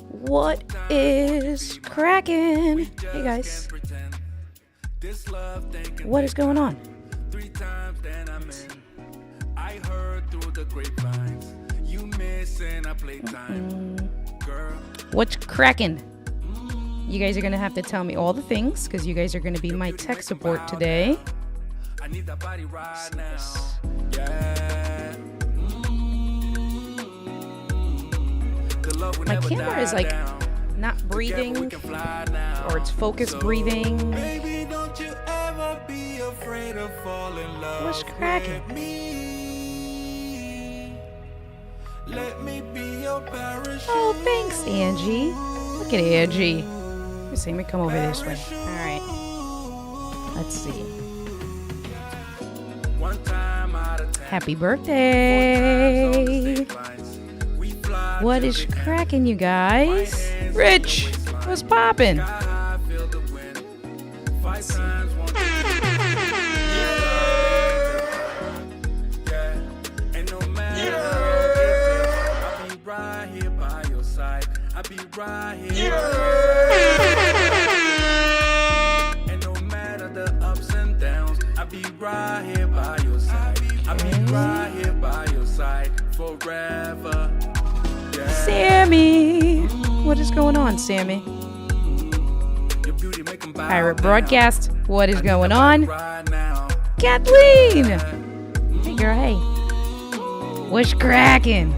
What is cracking? Hey guys. What is going on? What's cracking? You guys are gonna have to tell me all the things because you guys are gonna be my tech support today. My camera is like not breathing, or it's focus breathing. What's cracking? Oh, thanks, Angee. Look at Angee. Let's see, let me come over this way. All right. Let's see. Happy birthday. What is cracking, you guys? Rich, what's poppin'? And no matter the ups and downs, I'll be right here by your side. I'll be right here by your side forever. Yeah. Sammy, what is going on, Sammy? Pirate Broadcast, what is going on? Kathleen, hey girl, hey. What's cracking?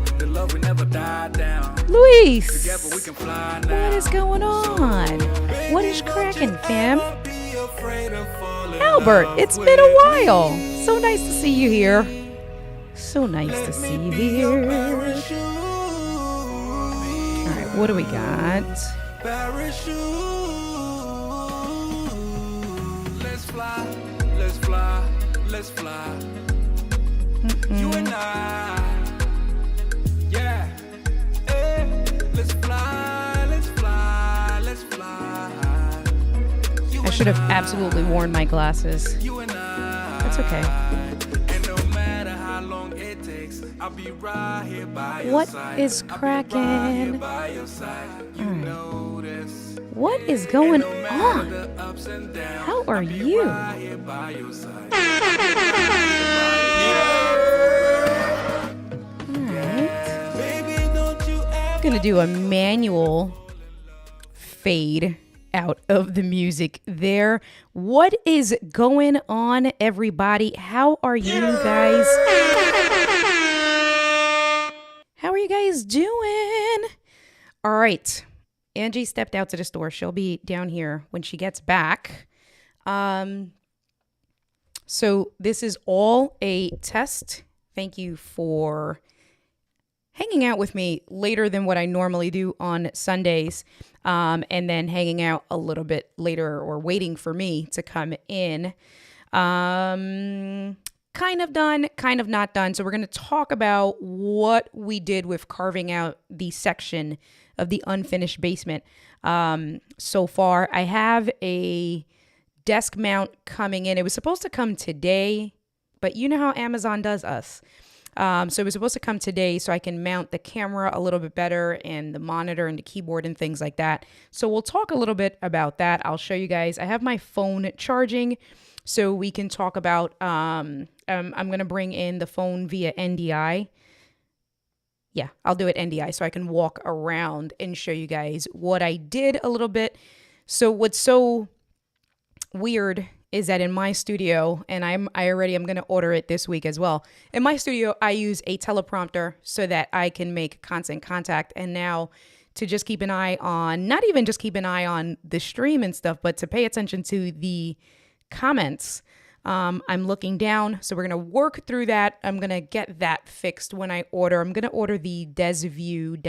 Luis, what is going on? What is cracking, fam? Albert, it's been a while. So nice to see you here. So nice to see you here. All right, what do we got? Let's fly, let's fly, let's fly. You and I. Yeah. Hey, let's fly, let's fly, let's fly. I should have absolutely worn my glasses. That's okay. What is cracking? What is going on? How are you? Gonna do a manual fade out of the music there. What is going on, everybody? How are you guys? How are you guys doing? All right. Angee stepped out to the store. She'll be down here when she gets back. So this is all a test. Thank you for hanging out with me later than what I normally do on Sundays, and then hanging out a little bit later or waiting for me to come in. Kind of done, kind of not done. So we're going to talk about what we did with carving out the section of the unfinished basement. So far, I have a desk mount coming in. It was supposed to come today, but you know how Amazon does us. So it was supposed to come today so I can mount the camera a little bit better and the monitor and the keyboard and things like that. So we'll talk a little bit about that. I'll show you guys. I have my phone charging so we can talk about, I'm going to bring in the phone via NDI. Yeah, I'll do it NDI so I can walk around and show you guys what I did a little bit. So what's so weird is that in my studio, and I'm going to order it this week as well. In my studio, I use a teleprompter so that I can make constant contact. And now to just keep an eye on, not even just keep an eye on the stream and stuff, but to pay attention to the comments. I'm looking down, so we're going to work through that. I'm going to get that fixed when I order. I'm going to order the DesView,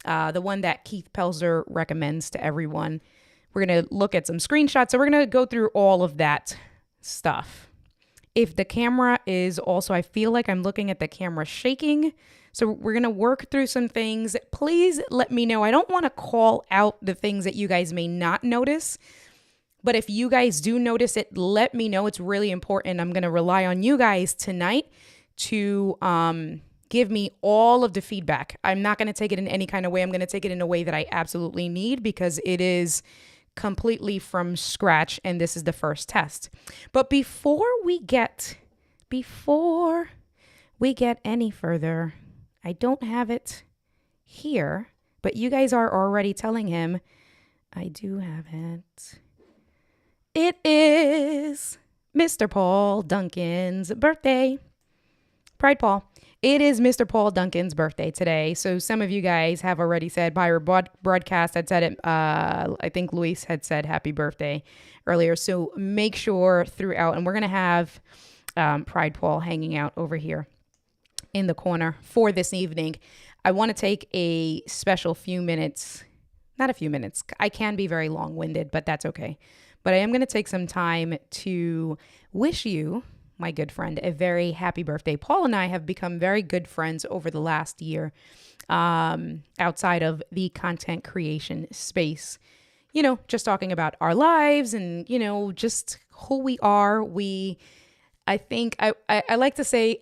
the one that Keith Pelzer recommends to everyone. We're going to look at some screenshots. So we're going to go through all of that stuff. If the camera is also, I feel like I'm looking at the camera shaking. So we're going to work through some things. Please let me know. I don't want to call out the things that you guys may not notice. But if you guys do notice it, let me know. It's really important. I'm going to rely on you guys tonight to give me all of the feedback. I'm not going to take it in any kind of way. I'm going to take it in a way that I absolutely need because it is completely from scratch and this is the first test. But before we get any further, I don't have it here, but you guys are already telling him I do have it. It is Mr. Paul Duncan's birthday. Pride Paul. It is Mr. Paul Duncan's birthday today. So some of you guys have already said by our broadcast had said it. I think Luis had said happy birthday earlier. So make sure throughout, and we're going to have Pride Paul hanging out over here in the corner for this evening. I want to take a special few minutes, not a few minutes. I can be very long-winded, but that's okay. But I am going to take some time to wish you, my good friend, a very happy birthday. Paul and I have become very good friends over the last year, outside of the content creation space. You know, just talking about our lives and, you know, just who we are. I think I like to say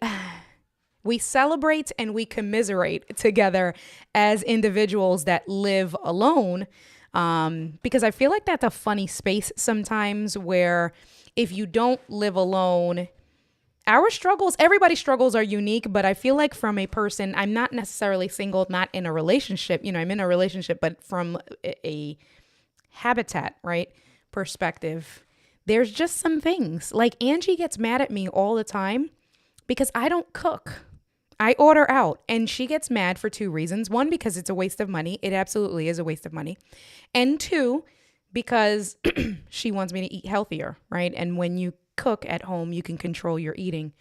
we celebrate and we commiserate together as individuals that live alone. Because I feel like that's a funny space sometimes where if you don't live alone, everybody's struggles are unique, but I feel like from a person, I'm not necessarily single, not in a relationship, you know, I'm in a relationship, but from a habitat, right, perspective, there's just some things like Angee gets mad at me all the time because I don't cook. I order out and she gets mad for two reasons. One, because it's a waste of money. It absolutely is a waste of money. And two, because she wants me to eat healthier, right? And when you cook at home, you can control your eating.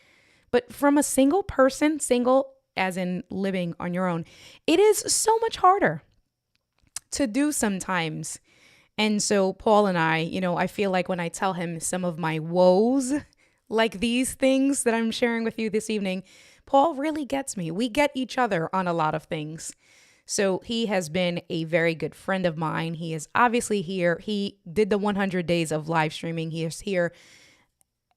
But from a single person, single as in living on your own, it is so much harder to do sometimes. And so Paul and I, you know, I feel like when I tell him some of my woes, like these things that I'm sharing with you this evening, Paul really gets me. We get each other on a lot of things. So he has been a very good friend of mine. He is obviously here. He did the 100 days of live streaming. He is here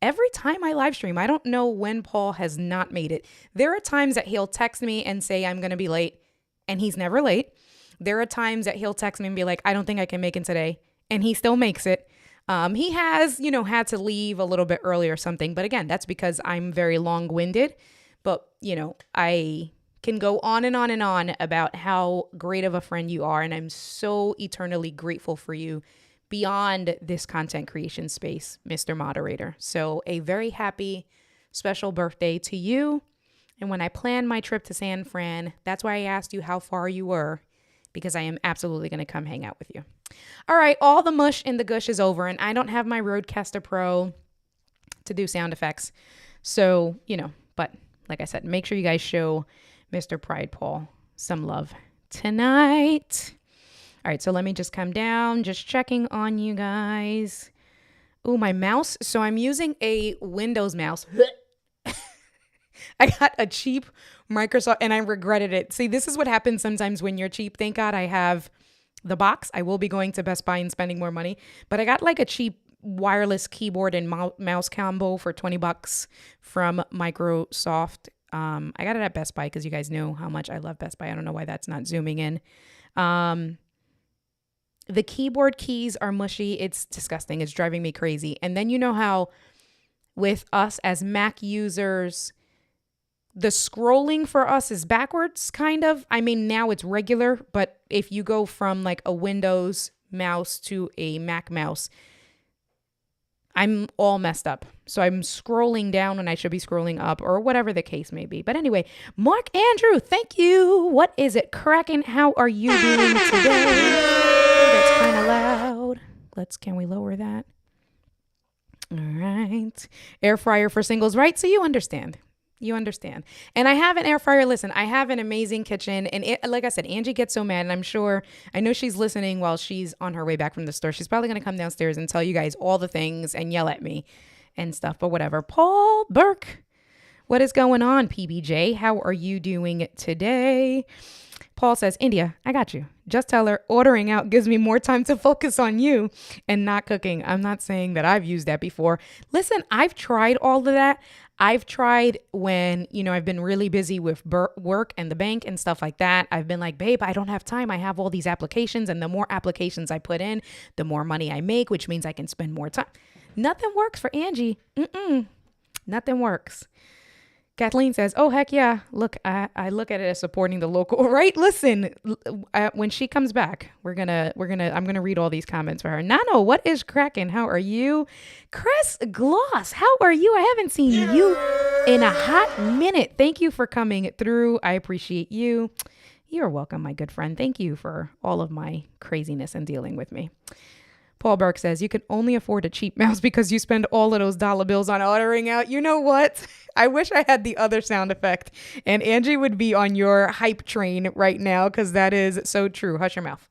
every time I live stream. I don't know when Paul has not made it. There are times that he'll text me and say, I'm going to be late, and he's never late. There are times that he'll text me and be like, I don't think I can make it today, and he still makes it. He has, you know, had to leave a little bit early or something. But again, that's because I'm very long-winded. But, you know, I can go on and on and on about how great of a friend you are. And I'm so eternally grateful for you beyond this content creation space, Mr. Moderator. So a very happy, special birthday to you. And when I planned my trip to San Fran, that's why I asked you how far you were, because I am absolutely going to come hang out with you. All right, all the mush and the gush is over, and I don't have my Rodecaster Pro to do sound effects. So, you know, but like I said, make sure you guys show Mr. Pride Paul some love tonight. All right, so let me just come down, just checking on you guys. Ooh, my mouse. So I'm using a Windows mouse. I got a cheap Microsoft and I regretted it. See, this is what happens sometimes when you're cheap. Thank God I have the box. I will be going to Best Buy and spending more money, but I got like a cheap wireless keyboard and mouse combo for $20 from Microsoft. I got it at Best Buy because you guys know how much I love Best Buy. I don't know why that's not zooming in. The keyboard keys are mushy. It's disgusting. It's driving me crazy. And then you know how with us as Mac users, the scrolling for us is backwards, kind of. I mean, now it's regular, but if you go from like a Windows mouse to a Mac mouse, I'm all messed up. So I'm scrolling down when I should be scrolling up or whatever the case may be. But anyway, Mark Andrew, thank you. What is it cracking? How are you doing today? Oh, that's kind of loud. Can we lower that? All right. Air fryer for singles, right? So you understand. You understand. And I have an air fryer. Listen, I have an amazing kitchen. And like I said, Angee gets so mad. And I know she's listening while she's on her way back from the store. She's probably going to come downstairs and tell you guys all the things and yell at me and stuff. But whatever. Paul Burke, what is going on, PBJ? How are you doing today? Paul says, India, I got you. Just tell her ordering out gives me more time to focus on you and not cooking. I'm not saying that I've used that before. Listen, I've tried all of that. I've tried when, I've been really busy with work and the bank and stuff like that. I've been like, babe, I don't have time. I have all these applications, and the more applications I put in, the more money I make, which means I can spend more time. Nothing works for Angee. Nothing works. Kathleen says, oh, heck yeah. Look, I look at it as supporting the local, right? Listen, when she comes back, I'm going to read all these comments for her. Nano, what is cracking? How are you? Chris Gloss, how are you? I haven't seen you in a hot minute. Thank you for coming through. I appreciate you. You're welcome, my good friend. Thank you for all of my craziness and dealing with me. Paul Burke says, you can only afford a cheap mouse because you spend all of those dollar bills on ordering out. You know what? I wish I had the other sound effect, and Angee would be on your hype train right now, because that is so true. Hush your mouth.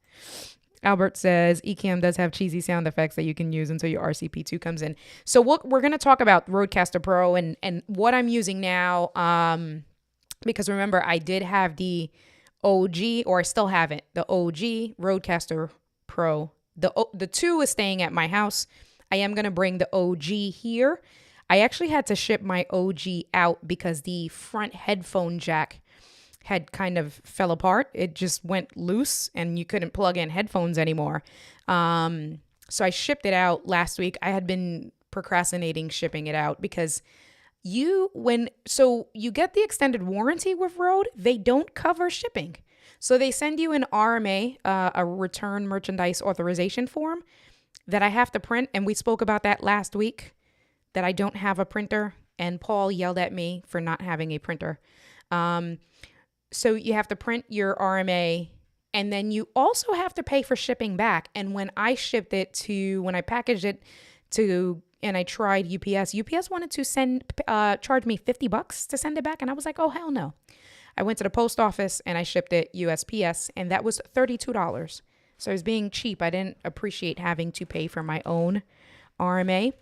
Albert says, Ecamm does have cheesy sound effects that you can use until your RCP2 comes in. So we're going to talk about Rodecaster Pro and what I'm using now, because remember, I did have the OG, or I still have it, the OG Rodecaster Pro. The 2 is staying at my house. I am going to bring the OG here. I actually had to ship my OG out because the front headphone jack had kind of fell apart. It just went loose and you couldn't plug in headphones anymore. So I shipped it out last week. I had been procrastinating shipping it out because you get the extended warranty with Rode. They don't cover shipping. So they send you an RMA, a return merchandise authorization form that I have to print. And we spoke about that last week, that I don't have a printer. And Paul yelled at me for not having a printer. So you have to print your RMA, and then you also have to pay for shipping back. And when I packaged it and I tried UPS wanted to charge me $50 to send it back. And I was like, oh, hell no. I went to the post office and I shipped it USPS, and that was $32. So I was being cheap. I didn't appreciate having to pay for my own RMA.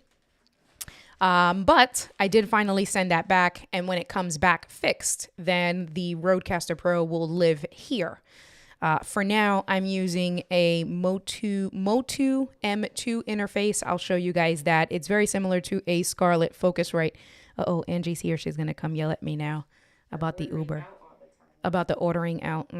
But I did finally send that back. And when it comes back fixed, then the Rodecaster Pro will live here. For now, I'm using a Motu M2 Interface. I'll show you guys that. It's very similar to a Scarlett Focusrite. Uh-oh, Angee's here. She's going to come yell at me now about the Uber. About the ordering out.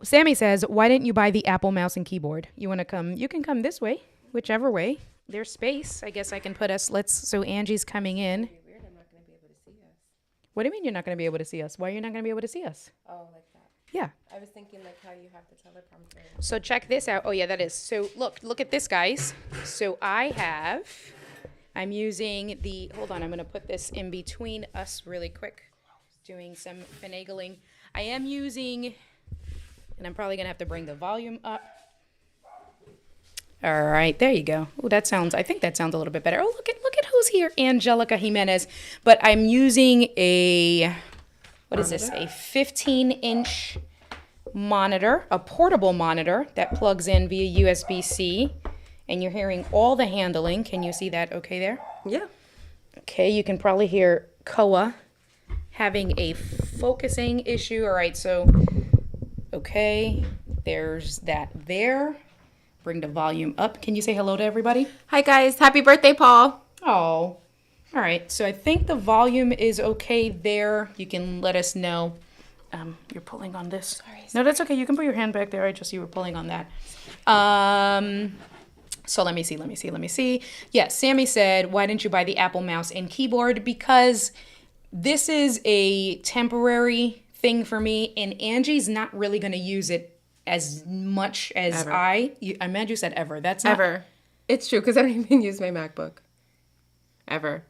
Sammy says, why didn't you buy the Apple mouse and keyboard? You want to come? You can come this way, whichever way. There's space. I guess I can put us. So Angee's coming in. It'd be weird. I'm not going to be able to see us. What do you mean you're not going to be able to see us? Why are you not going to be able to see us? Oh, like that. Yeah. I was thinking like how you have the teleprompter. So check this out. Oh yeah, that is. So look at this, guys. So I'm using hold on, I'm going to put this in between us really quick, doing some finagling. I am using, and I'm probably going to have to bring the volume up. All right, there you go. Oh, I think that sounds a little bit better. Oh, look at who's here, Angelica Jimenez. But I'm using a 15-inch monitor, a portable monitor that plugs in via USB-C. And you're hearing all the handling. Can you see that okay there? Yeah. Okay, you can probably hear Koa having a focusing issue. All right, so, okay, there's that there. Bring the volume up. Can you say hello to everybody? Hi, guys. Happy birthday, Paul. Oh, all right. So I think the volume is okay there. You can let us know. You're pulling on this. Sorry. No, that's okay. You can put your hand back there. I just, you were pulling on that. So let me see. Yeah, Sammy said, why didn't you buy the Apple mouse and keyboard? Because this is a temporary thing for me, and Angee's not really going to use it as much as ever. I'm mad you said ever. That's not... Ever. It's true, because I don't even use my MacBook. Ever.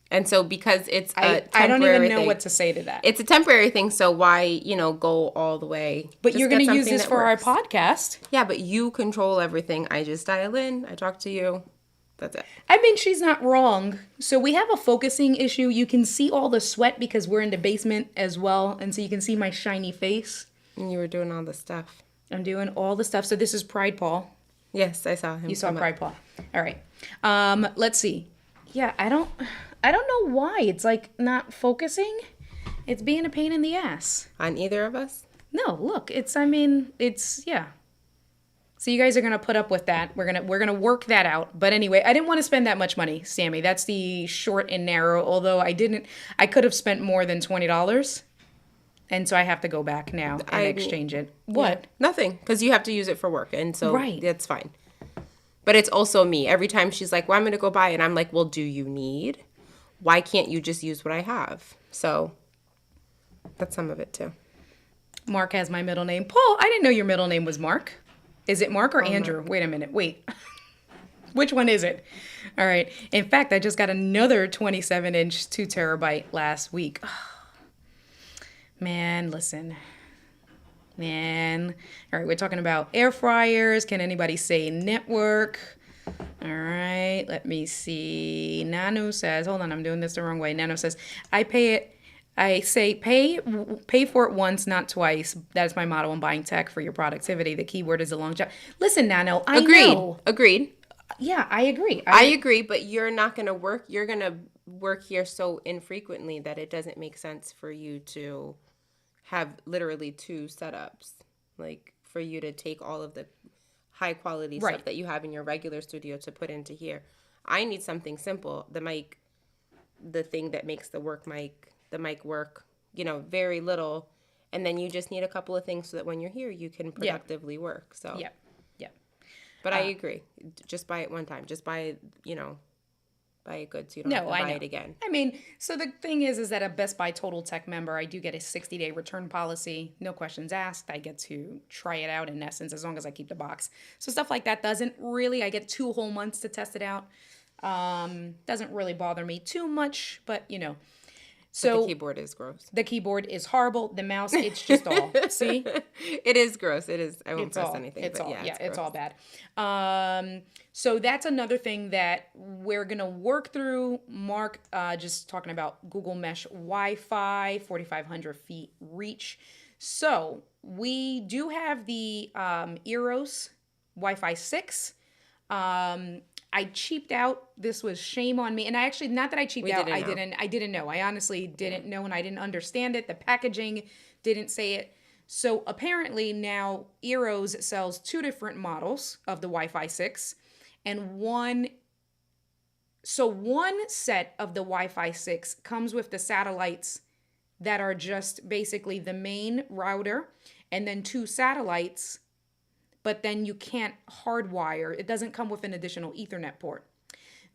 And so because it's a temporary I don't even know thing, what to say to that. It's a temporary thing, so why, go all the way? But Just you're going get to use something this that for works. our podcast. Yeah, but you control everything. I just dial in, I talk to you. That's it. I mean, she's not wrong. So we have a focusing issue. You can see all the sweat because we're in the basement as well. And so you can see my shiny face. And you were doing all the stuff. I'm doing all the stuff. So this is Pride Paul. Yes, I saw him. You saw Pride Paul. All right. Let's see. Yeah, I don't know why it's like not focusing. It's being a pain in the ass. On either of us? No, look, it's So you guys are gonna put up with that. We're gonna work that out. But anyway, I didn't want to spend that much money, Sammy. That's the short and narrow. Although I could have spent more than $20, and so I have to go back now and exchange it. What? Yeah, nothing, because you have to use it for work, and so Right. that's fine. But it's also me. Every time she's like, "Well, I'm gonna go buy," and I'm like, "Well, do you need? Why can't you just use what I have?" So that's some of it too. Mark has my middle name. Paul, I didn't know your middle name was Mark. Is it Mark or Andrew? Wait a minute. Wait. Which one is it? All right. In fact, I just got another 27-inch 2 terabyte last week. Man, listen. Man. All right, we're talking about air fryers. Can anybody say network? All right, let me see. Nano says, hold on, I'm doing this the wrong way. Nano says, I say pay for it once, not twice. That's my motto in buying tech for your productivity. The keyword is a long job. Listen, Nano, I know. Agreed. Yeah, I agree. I agree, but you're not going to work. You're going to work here so infrequently that it doesn't make sense for you to have literally 2 setups. Like for you to take all of the high quality Right. stuff that you have in your regular studio to put into here. I need something simple. The mic, the thing that makes the mic work, very little. And then you just need a couple of things so that when you're here, you can productively work. So Yeah. But I agree. Just buy it one time. Just buy it, buy it good so you don't have to buy it again. I mean, so the thing is that a Best Buy Total Tech member, I do get a 60-day return policy. No questions asked. I get to try it out in essence as long as I keep the box. So stuff like that I get 2 whole months to test it out. Doesn't really bother me too much, but So but the keyboard is gross. The keyboard is horrible. The mouse, it's just all. See? It is gross. It is. I won't press anything. It's but all. yeah, It's all bad. So that's another thing that we're gonna work through. Mark, just talking about Google Mesh Wi-Fi, 4,500 feet reach. So we do have the Eros Wi-Fi 6. I cheaped out. This was shame on me. And I actually, not that I cheaped out, I didn't know. I honestly didn't know and I didn't understand it. The packaging didn't say it. So apparently now Eros sells 2 different models of the Wi-Fi 6 and one set of the Wi-Fi 6 comes with the satellites that are just basically the main router and then 2 satellites, but then you can't hardwire. It doesn't come with an additional Ethernet port.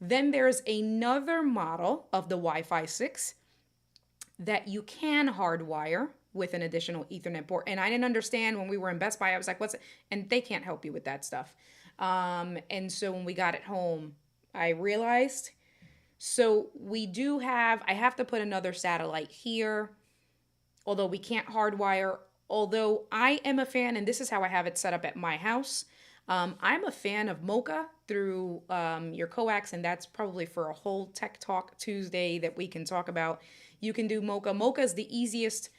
Then there's another model of the Wi-Fi 6 that you can hardwire with an additional Ethernet port. And I didn't understand when we were in Best Buy. I was like, what's it? And they can't help you with that stuff. And so when we got it home, I realized. So I have to put another satellite here, although we can't hardwire. Although I am a fan, and this is how I have it set up at my house, I'm a fan of Mocha through your coax, and that's probably for a whole Tech Talk Tuesday that we can talk about. You can do Mocha. Mocha is the easiest.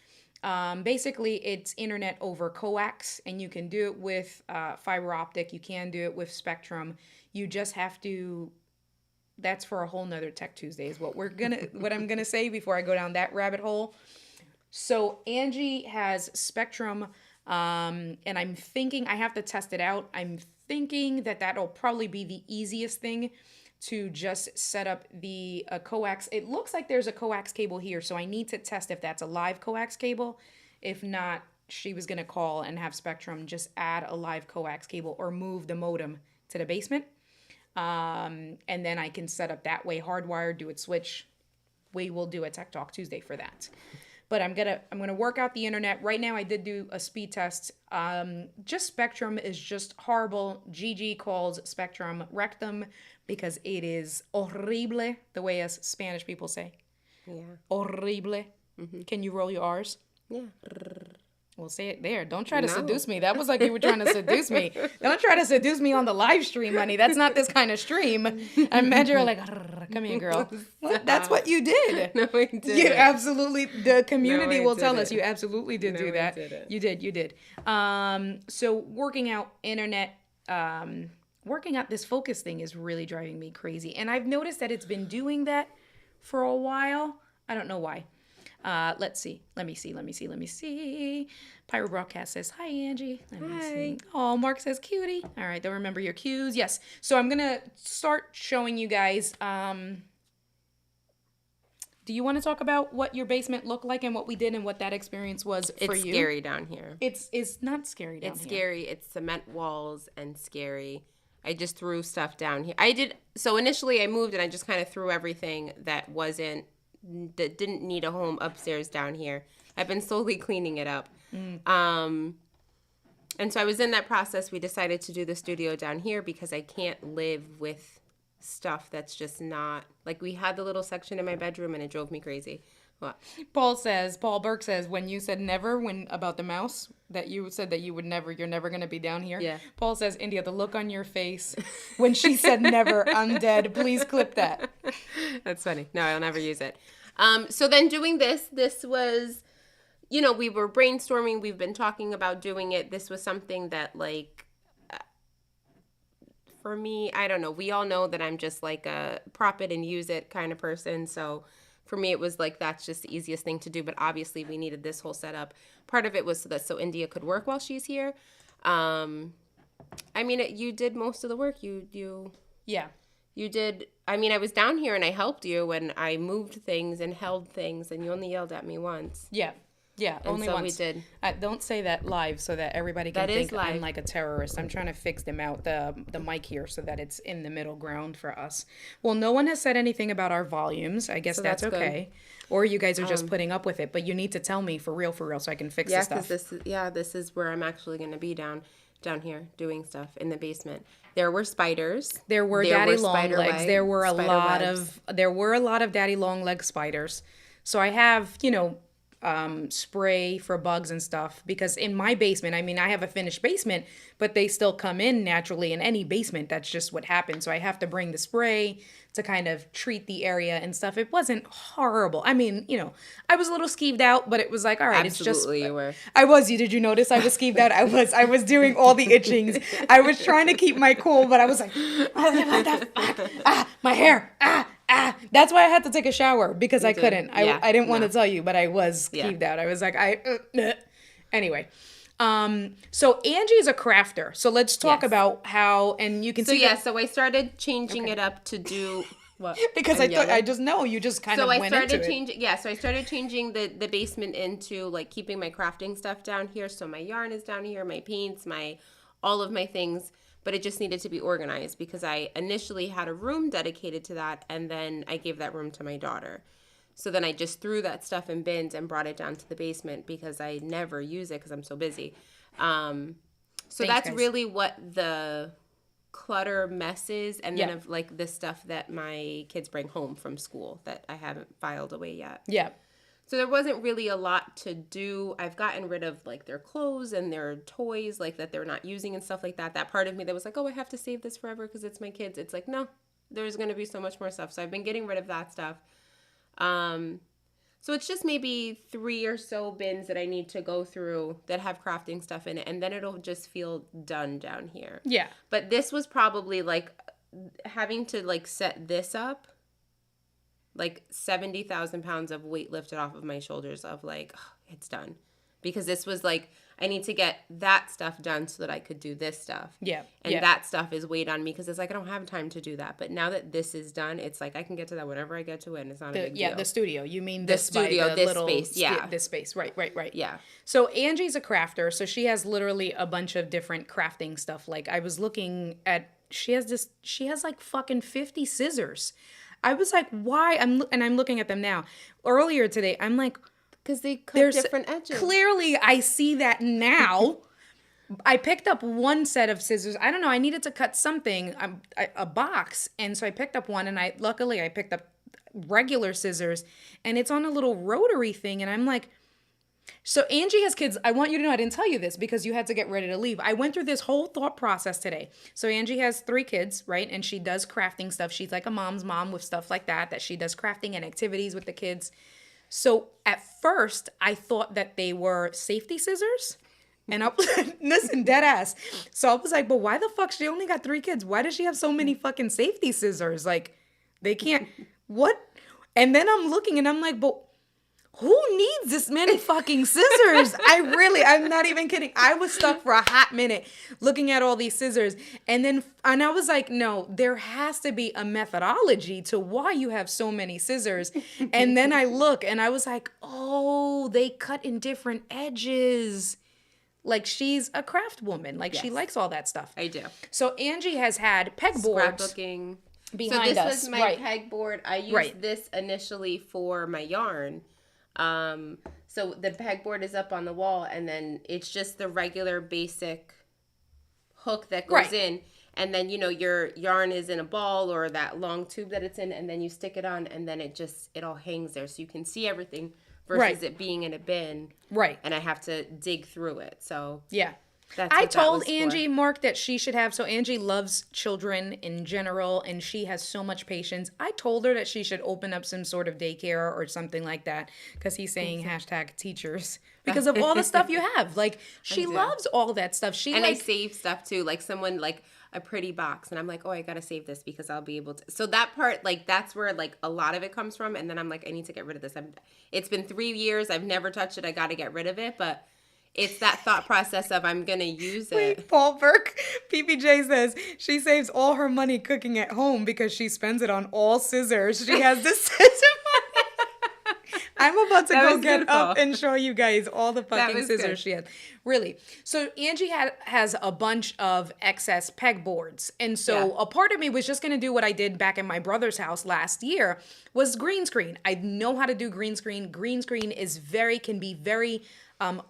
Basically, it's internet over coax, and you can do it with fiber optic. You can do it with Spectrum. You just have to. That's for a whole nother Tech Tuesday is what I'm gonna say before I go down that rabbit hole. So Angee has Spectrum, and I'm thinking I have to test it out. I'm thinking that'll probably be the easiest thing to just set up the coax. It looks like there's a coax cable here, so I need to test if that's a live coax cable. If not, she was going to call and have Spectrum just add a live coax cable or move the modem to the basement. And then I can set up that way, hardwired, do it switch. We will do a Tech Talk Tuesday for that. But I'm gonna work out the internet. Right now I did do a speed test. Just Spectrum is just horrible. Gigi calls Spectrum rectum because it is horrible, the way us Spanish people say. Yeah. Horrible. Mm-hmm. Can you roll your R's? Yeah. We'll say it there. Don't try to seduce me. That was like you were trying to seduce me. Don't try to seduce me on the live stream, honey. That's not this kind of stream. I imagine you're like, come here, girl. Well, that's what you did. No, I didn't. You absolutely, the community will tell us you absolutely did do that. You did. So working out internet, working out this focus thing is really driving me crazy. And I've noticed that it's been doing that for a while. I don't know why. Let's see. Let me see. Pyro Broadcast says, hi, Angie. Let me Hi. see. Oh, Mark says, cutie. All right, they'll remember your cues. Yes. So I'm going to start showing you guys. Do you want to talk about what your basement looked like and what we did and what that experience was for you? It's scary down here. It's not scary down here. It's scary. It's cement walls and scary. I just threw stuff down here. So initially I moved and I just kind of threw everything that didn't need a home upstairs down here. I've been slowly cleaning it up. And so I was in that process. We decided to do the studio down here because I can't live with stuff that's just not, like, we had the little section in my bedroom and it drove me crazy. What? Paul Burke says, when you said never, about the mouse, that you said that you're never going to be down here. Yeah. Paul says, India, the look on your face when she said never, I'm dead. Please clip that. That's funny. No, I'll never use it. So then doing this was, we were brainstorming. We've been talking about doing it. This was something that, like, for me, I don't know. We all know that I'm just like a prop it and use it kind of person. So for me, it was like, that's just the easiest thing to do. But obviously we needed this whole setup. Part of it was so India could work while she's here. You did most of the work. Yeah. You did. I was down here and I helped you and I moved things and held things and you only yelled at me once. Yeah. Yeah, And only so once. we did. Don't say that live so that everybody can That is think live. I'm like a terrorist. I'm trying to fix the mic here so that it's in the middle ground for us. Well, no one has said anything about our volumes. I guess So that's that's okay. Or you guys are just putting up with it. But you need to tell me for real, so I can fix Yeah, the stuff. because this is where I'm actually going to be down here doing stuff in the basement. There were spiders. There were daddy long spider legs. There were a lot webs. of daddy long leg spiders. So I have, spray for bugs and stuff, because in my basement, I have a finished basement, but they still come in naturally in any basement. That's just what happens. So I have to bring the spray to kind of treat the area and stuff. It wasn't horrible. I was a little skeeved out, but it was like, all right, Absolutely, it's just. you were. I was. Did you notice I was skeeved out? I was doing all the itchings. I was trying to keep my cool, but I was like, what the fuck? My hair. That's why I had to take a shower, because I couldn't. I didn't want to tell you, but I was skeeved out. I was like, Anyway. So Angie's a crafter. So let's talk about how, and you can see. So I started changing it up to do what? Because I just know you just kind of went into it. So I started changing the basement into, like, keeping my crafting stuff down here. So my yarn is down here, my paints, all of my things. But it just needed to be organized because I initially had a room dedicated to that, and then I gave that room to my daughter. So then I just threw that stuff in bins and brought it down to the basement because I never use it because I'm so busy. That's guys. Really what the clutter mess is, and then of, like, the stuff that my kids bring home from school that I haven't filed away yet. Yeah. So there wasn't really a lot to do. I've gotten rid of, like, their clothes and their toys, like, that they're not using and stuff like that. That part of me that was like, oh, I have to save this forever because it's my kids. It's like, no, there's going to be so much more stuff. So I've been getting rid of that stuff. So it's just maybe 3 or so bins that I need to go through that have crafting stuff in it. And then it'll just feel done down here. Yeah. But this was probably, like, having to, like, set this up. Like 70,000 pounds of weight lifted off of my shoulders of, like, oh, it's done. Because this was like, I need to get that stuff done so that I could do this stuff. Yeah. And that stuff is weighed on me because it's like, I don't have time to do that. But now that this is done, it's like, I can get to that whenever I get to it, and it's not a big deal. Yeah, the studio. You mean the studio, this little space. Yeah. This space. Right. Yeah. So Angie's a crafter. So she has literally a bunch of different crafting stuff. Like, I was looking at, she has like fucking 50 scissors. I was like, why? I'm looking at them now. Earlier today, I'm like, because they cut different edges. Clearly, I see that now. I picked up one set of scissors. I don't know. I needed to cut something, a box. And so I picked up one, and luckily I picked up regular scissors, and it's on a little rotary thing. And I'm like, so Angee has kids. I want you to know I didn't tell you this because you had to get ready to leave. I went through this whole thought process today. So Angee has 3 kids, right? And she does crafting stuff. She's like a mom's mom with stuff like that she does crafting and activities with the kids. So at first, I thought that they were safety scissors. And I listen, dead ass. So I was like, but why the fuck? She only got 3 kids. Why does she have so many fucking safety scissors? Like, they can't, what? And then I'm looking and I'm like, but who needs this many fucking scissors? I'm not even kidding. I was stuck for a hot minute looking at all these scissors. And I was like, no, there has to be a methodology to why you have so many scissors. And then I look and I was like, oh, they cut in different edges. Like, she's a craft woman. Like, she likes all that stuff. I do. So Angee has had pegboards. Scrapbooking. Behind us. So this was my pegboard. I used this initially for my yarn. So the pegboard is up on the wall, and then it's just the regular basic hook that goes in. And then, your yarn is in a ball or that long tube that it's in, and then you stick it on, and then it all hangs there. So you can see everything versus it being in a bin. Right. And I have to dig through it. So yeah. I told Angee, Mark, that she should have, so Angee loves children in general, and she has so much patience. I told her that she should open up some sort of daycare or something like that, because he's saying #teachers, because of all the stuff you have. Like, she loves all that stuff. I save stuff too, like someone, like a pretty box, and I'm like, oh, I gotta save this because I'll be able to. So that part, like, that's where, like, a lot of it comes from, and then I'm like, I need to get rid of this. It's been 3 years. I've never touched it. I gotta get rid of it, but it's that thought process of I'm going to use it. Wait, Paul Burke, PPJ says she saves all her money cooking at home because she spends it on all scissors. She has the scissor money. I'm about to go get up and show you guys all the fucking scissors she has. Really. So Angee has a bunch of excess pegboards. And so a part of me was just going to do what I did back in my brother's house last year, was green screen. I know how to do green screen. Green screen can be very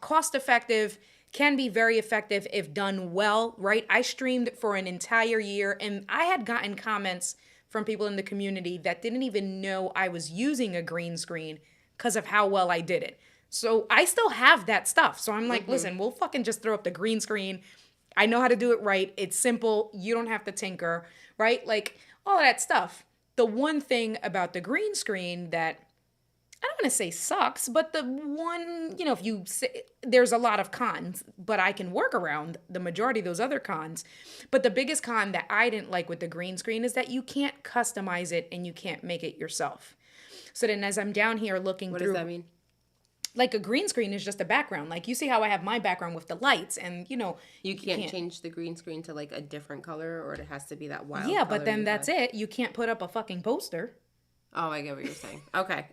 cost effective, can be very effective if done well, right? I streamed for an entire year, and I had gotten comments from people in the community that didn't even know I was using a green screen because of how well I did it. So I still have that stuff. So I'm like, listen, we'll fucking just throw up the green screen. I know how to do it right. It's simple. You don't have to tinker, right? Like, all of that stuff. The one thing about the green screen that I don't want to say sucks, but the one, if you say, there's a lot of cons, but I can work around the majority of those other cons. But the biggest con that I didn't like with the green screen is that you can't customize it and you can't make it yourself. So then as I'm down here looking through. What does that mean? Like, a green screen is just a background. Like, you see how I have my background with the lights, and you can't change the green screen to, like, a different color, or it has to be that wild color. But then that's it. You can't put up a fucking poster. Oh, I get what you're saying. Okay.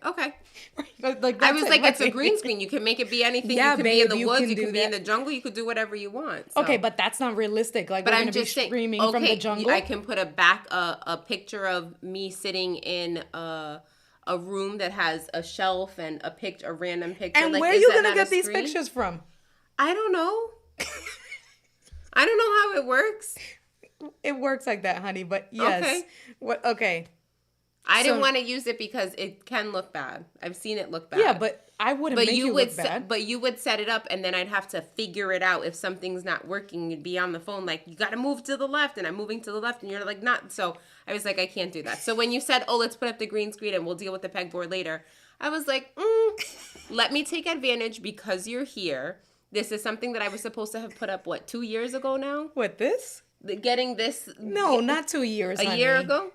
Like, I was like, it's a green screen. You can make it be anything. Yeah, you could babe, be in the woods. You could be that. in the jungle. You could do whatever you want. So. Okay, but that's not realistic. Like, but we're I'm going to be just saying, streaming from the jungle. I can put a picture of me sitting in a room that has a shelf and a random picture. And like, where are you going to get these pictures from? I don't know. I don't know how it works. It works like that, honey. But yes. Okay. Okay. I didn't want to use it because it can look bad. I've seen it look bad. Yeah, but I wouldn't make you look bad. But you would set it up, and then I'd have to figure it out. If something's not working, you'd be on the phone like, you got to move to the left, and I'm moving to the left, and you're like, not. So I was like, I can't do that. So when you said, oh, let's put up the green screen, and we'll deal with the pegboard later, I was like, let me take advantage because you're here. This is something that I was supposed to have put up, 2 years ago now? What, this? Getting this? No, not 2 years, A year ago?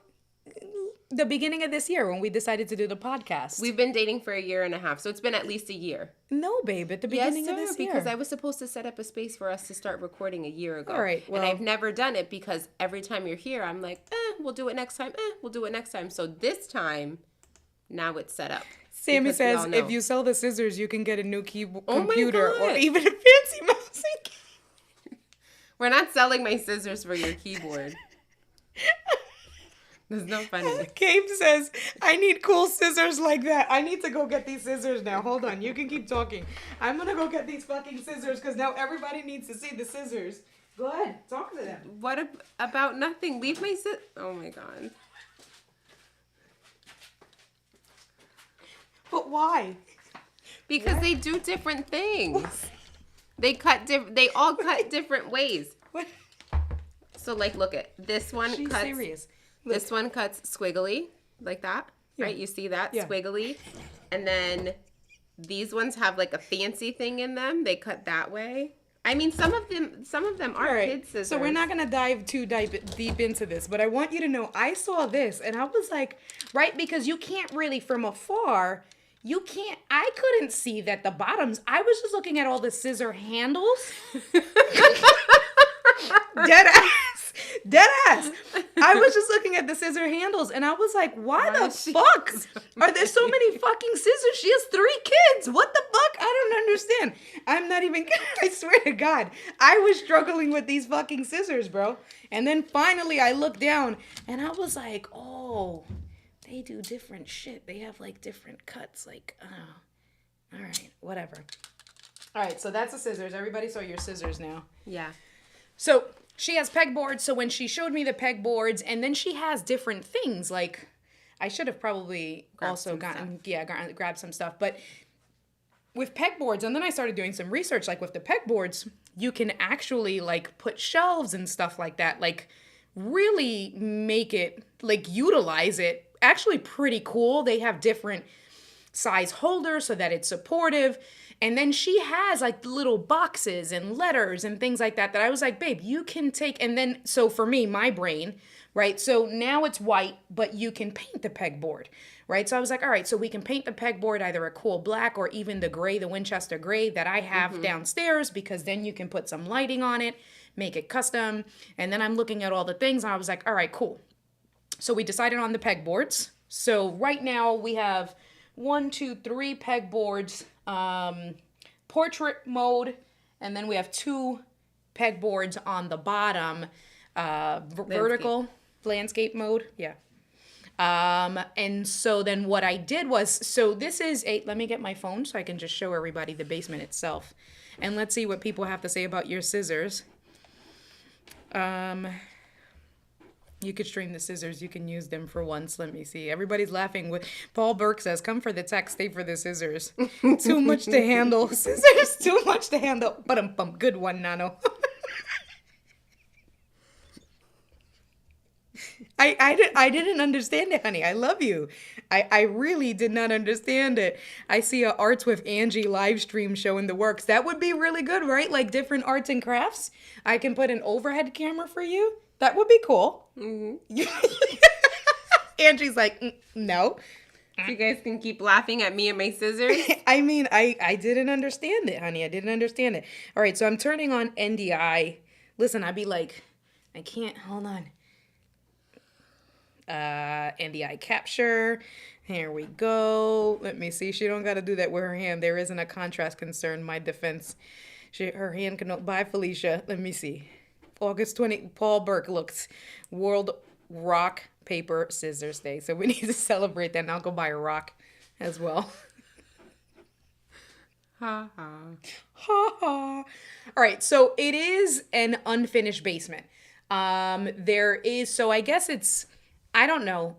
The beginning of this year when we decided to do the podcast. We've been dating for 1.5 years, so it's been at least a year. No, babe, at the beginning of this year. Because I was supposed to set up a space for us to start recording 1 year ago. All right, well. And I've never done it because every time you're here, I'm like, we'll do it next time. We'll do it next time. So this time, now it's set up. Sammy says, if you sell the scissors, you can get a new computer or even a fancy mouse and keyboard. We're not selling my scissors for your keyboard. There's no funny. Gabe says, I need cool scissors like that. I need to go get these scissors now. Hold on. You can keep talking. I'm going to go get these fucking scissors because now everybody needs to see the scissors. Go ahead. Talk to them. What about nothing? Leave my scissors. Oh, my God. But why? Because they do different things. They all cut different ways. What? So, like, look at this one. She's cuts. Serious. Look. This one cuts squiggly like that, right? You see that squiggly, and then these ones have like a fancy thing in them. They cut that way. I mean, some of them are kid scissors. So we're not gonna dive too deep into this, but I want you to know I saw this and I was like, right, because you can't really from afar. You can't, I couldn't see that the bottoms, I was just looking at all the scissor handles. Dead ass. Dead ass. I was just looking at the scissor handles and I was like, why the fuck are there so many fucking scissors? She has 3 kids. What the fuck? I don't understand. I'm not even, I swear to God, I was struggling with these fucking scissors, bro. And then finally I looked down and I was like, oh, they do different shit. They have like different cuts. Like, oh, all right, whatever. All right, so that's the scissors. Everybody saw your scissors now. Yeah. So she has pegboards. So when she showed me the pegboards, and then she has different things. Like, I should have probably grabbed some stuff. But with pegboards, and then I started doing some research. Like with the pegboards, you can actually like put shelves and stuff like that. Like really make it, like utilize it. Actually pretty cool. They have different size holders so that it's supportive. And then she has like little boxes and letters and things like that I was like, babe, you can take, and then, so for me, my brain, right? So now it's white, but you can paint the pegboard, right? So I was like, all right, so we can paint the pegboard either a cool black or even the gray, the Winchester gray that I have downstairs, because then you can put some lighting on it, make it custom. And then I'm looking at all the things and I was like, all right, cool. So we decided on the pegboards. So right now we have 1, 2, 3 pegboards, portrait mode, and then we have 2 pegboards on the bottom, vertical landscape mode. Yeah. And so then what I did was, so this is let me get my phone so I can just show everybody the basement itself. And let's see what people have to say about your scissors. You could stream the scissors. You can use them for once. Let me see. Everybody's laughing. Paul Burke says, come for the tech, stay for the scissors. Too much to handle. Scissors, too much to handle. But good one, Nano. I didn't understand it, honey. I love you. I really did not understand it. I see a Arts with Angee live stream showing the works. That would be really good, right? Like different arts and crafts. I can put an overhead camera for you. That would be cool. Mm-hmm. Angee's like, no. You guys can keep laughing at me and my scissors. I mean, I didn't understand it, honey. I didn't understand it. All right, so I'm turning on NDI. Listen, I'd be like, I can't, hold on. NDI capture. Here we go. Let me see. She don't got to do that with her hand. There isn't a contrast concern. My defense. Her hand can, bye, Felicia. Let me see. August 20, Paul Burke looks World Rock, Paper, Scissors Day. So we need to celebrate that, and I'll go buy a rock as well. Ha ha. Ha ha. All right, so it is an unfinished basement. There is, so I guess it's, I don't know.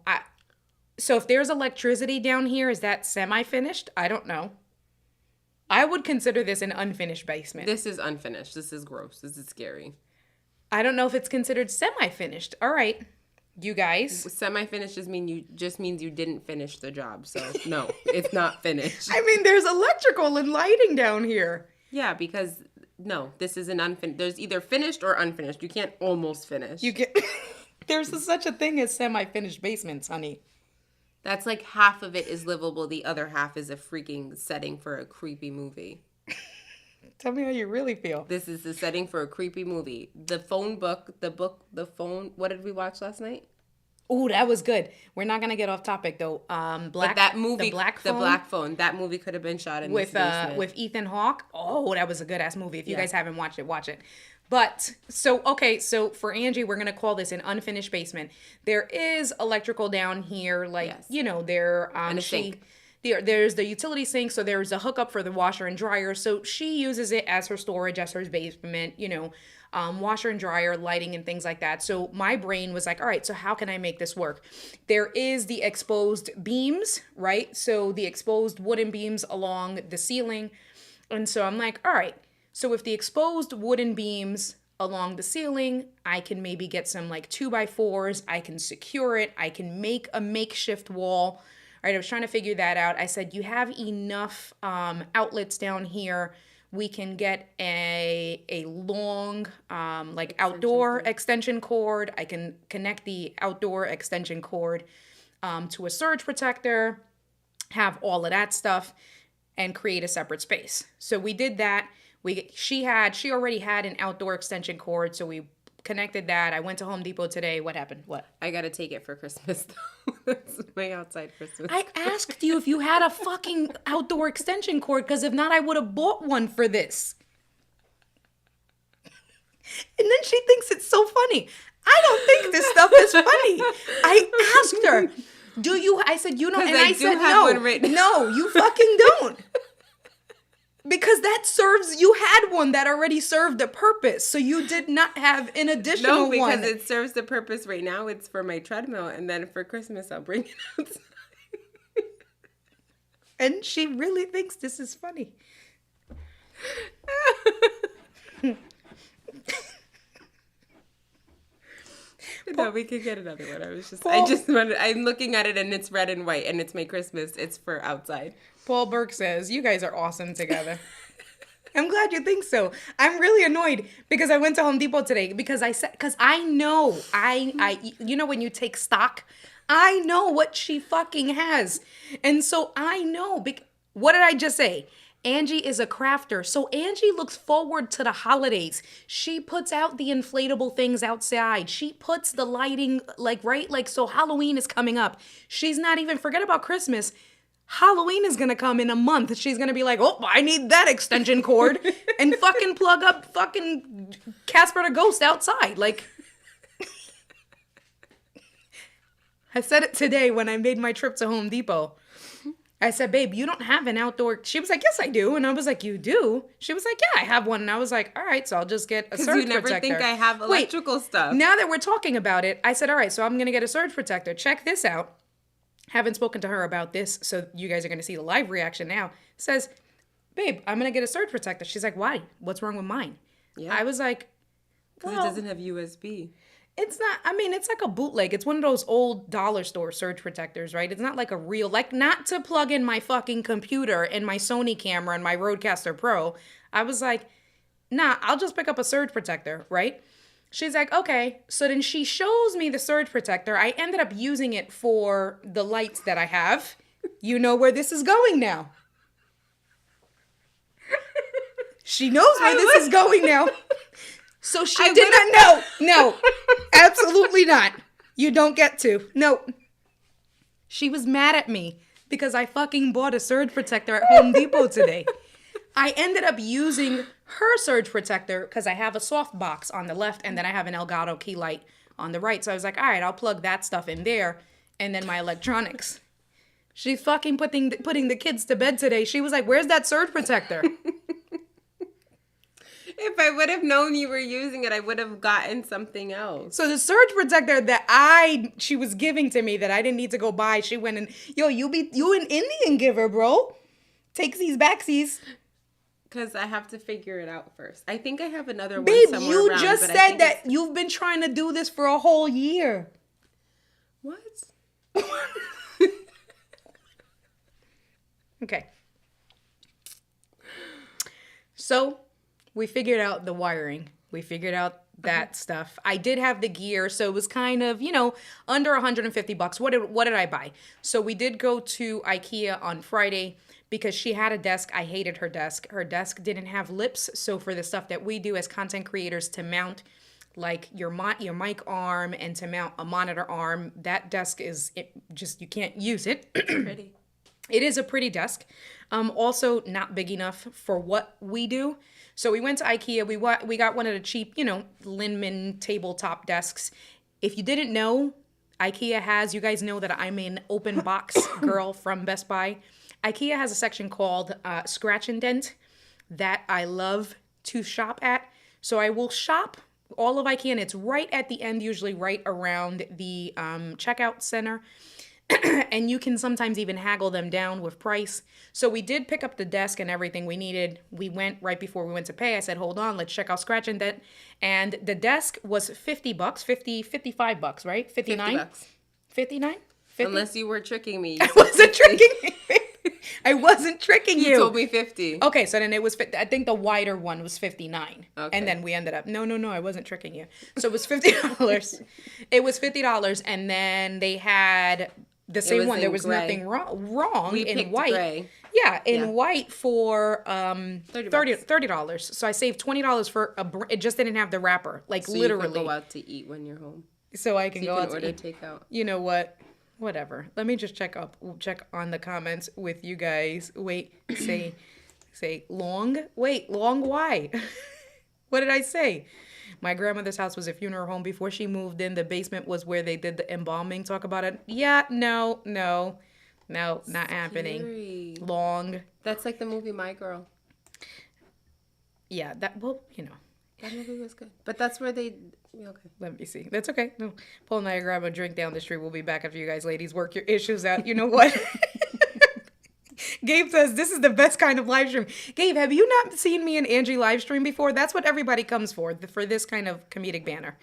So if there's electricity down here, is that semi-finished? I don't know. I would consider this an unfinished basement. This is unfinished. This is gross. This is scary. I don't know if it's considered semi-finished. All right, you guys. Semi-finished just means you didn't finish the job. So no, it's not finished. I mean, there's electrical and lighting down here. Yeah, because no, this is an unfinished. There's either finished or unfinished. You can't almost finish. You get. There's such a thing as semi-finished basements, honey. That's like half of it is livable. The other half is a freaking setting for a creepy movie. Tell me how you really feel. This is the setting for a creepy movie. The phone book, the phone. What did we watch last night? Oh, that was good. We're not gonna get off topic though. But that movie, the black phone. That movie could have been shot in with this basement. With Ethan Hawke. Oh, that was a good ass movie. If you guys haven't watched it, watch it. But so for Angee, we're gonna call this an unfinished basement. There is electrical down here, like there and a sink. There's the utility sink, so there's a hookup for the washer and dryer. So she uses it as her storage, as her basement, washer and dryer, lighting and things like that. So my brain was like, all right, so how can I make this work? There is the exposed beams, right? So the exposed wooden beams along the ceiling. And so I'm like, all right, so if the exposed wooden beams along the ceiling, I can maybe get some like 2x4s, I can secure it, I can make a makeshift wall. All right, I was trying to figure that out. I said, you have enough outlets down here. We can get a long outdoor extension cord. I can connect the outdoor extension cord to a surge protector. have all of that stuff and create a separate space. So we did that. She already had an outdoor extension cord, so we connected that. I went to Home Depot today. What happened? What? I gotta take it for Christmas though. That's my outside Christmas. I asked you if you had a fucking outdoor extension cord, because if not, I would have bought one for this. And then she thinks it's so funny. I don't think this stuff is funny. I asked her, "Do you?" I said, "You don't." And I said, "No, right no, you fucking don't." Because that serves, you had one that already served a purpose. So you did not have an additional one. No, because it serves the purpose right now. It's for my treadmill. And then for Christmas, I'll bring it outside. And she really thinks this is funny. No, we could get another one. I'm looking at it and it's red and white and it's my Christmas. It's for outside. Paul Burke says, you guys are awesome together. I'm glad you think so. I'm really annoyed because I went to Home Depot today because I know, you know, when you take stock, I know what she fucking has. And so I know, what did I just say? Angee is a crafter. So Angee looks forward to the holidays. She puts out the inflatable things outside. She puts the lighting, so Halloween is coming up. She's not even, forget about Christmas. Halloween is going to come in a month. She's going to be like, oh, I need that extension cord and fucking plug up fucking Casper the Ghost outside. Like, I said it today when I made my trip to Home Depot. I said, babe, you don't have an outdoor. She was like, yes, I do. And I was like, you do? She was like, yeah, I have one. And I was like, all right, so I'll just get a surge protector. Because you never think I have electrical stuff. Now that we're talking about it, I said, all right, so I'm going to get a surge protector. Check this out. Haven't spoken to her about this, so you guys are going to see the live reaction now. Says, babe, I'm going to get a surge protector. She's like, why? What's wrong with mine? Yeah. I was like, because it doesn't have USB. It's not, I mean, it's like a bootleg. It's one of those old dollar store surge protectors, right? It's not like a real, like not to plug in my fucking computer and my Sony camera and my Rodecaster Pro. I was like, nah, I'll just pick up a surge protector, right? She's like, okay. So then she shows me the surge protector. I ended up using it for the lights that I have. You know where this is going now. She knows where this is going now. So she did not know. No, absolutely not. You don't get to. No. She was mad at me because I fucking bought a surge protector at Home Depot today. I ended up using her surge protector because I have a soft box on the left and then I have an Elgato key light on the right. So I was like, all right, I'll plug that stuff in there and then my electronics. She's fucking putting the kids to bed today. She was like, where's that surge protector? If I would have known you were using it, I would have gotten something else. So the surge protector that she was giving to me that I didn't need to go buy, she went and, yo, you an Indian giver, bro. Takes these backsies. Because I have to figure it out first. I think I have another one Babe, somewhere you around, just said that you've been trying to do this for a whole year. What? Okay. So we figured out the wiring. We figured out that stuff. I did have the gear, so it was kind of, under $150. What did I buy? So we did go to Ikea on Friday because she had a desk. I hated her desk. Her desk didn't have lips, so for the stuff that we do as content creators to mount like your mic arm and to mount a monitor arm, that desk you can't use it. Pretty. It is a pretty desk. Also not big enough for what we do. So we went to Ikea. We got one of the cheap, Linnemon tabletop desks. If you didn't know, Ikea has, you guys know that I'm an open box girl from Best Buy. Ikea has a section called Scratch and Dent that I love to shop at. So I will shop all of Ikea, and it's right at the end, usually right around the checkout center. And you can sometimes even haggle them down with price. So we did pick up the desk and everything we needed. We went right before we went to pay. I said, hold on, let's check out Scratch and Dent. And the desk was $55, right? 59? $50. 59? 50? Unless you were tricking me. I wasn't tricking you. I wasn't tricking you. You told me 50. Okay, so then it was, I think the wider one was 59. Okay. And then we ended up, no, I wasn't tricking you. So it was $50. It was $50. And then they had the same was one. There in was gray. nothing wrong We in picked white. gray. Yeah, in Yeah. white for $30. $30. So I saved $20 for it just didn't have the wrapper. Like So literally. you can go out to eat when you're home. So I can So go you out can to order eat. takeout. You know what? Whatever. Let me just check on the comments with you guys. Wait, say long. Wait, long why? What did I say? My grandmother's house was a funeral home. Before she moved in, the basement was where they did the embalming. Talk about it. Yeah, no, not happening. Scary. Long. That's like the movie My Girl. Yeah, that, well, you know. That movie was good. But that's where they... Okay. Let me see. That's okay. No. Paul and I grab a drink down the street. We'll be back after you guys ladies work your issues out. You know what? Gabe says, this is the best kind of live stream. Gabe, have you not seen me and Angee live stream before? That's what everybody comes for this kind of comedic banner.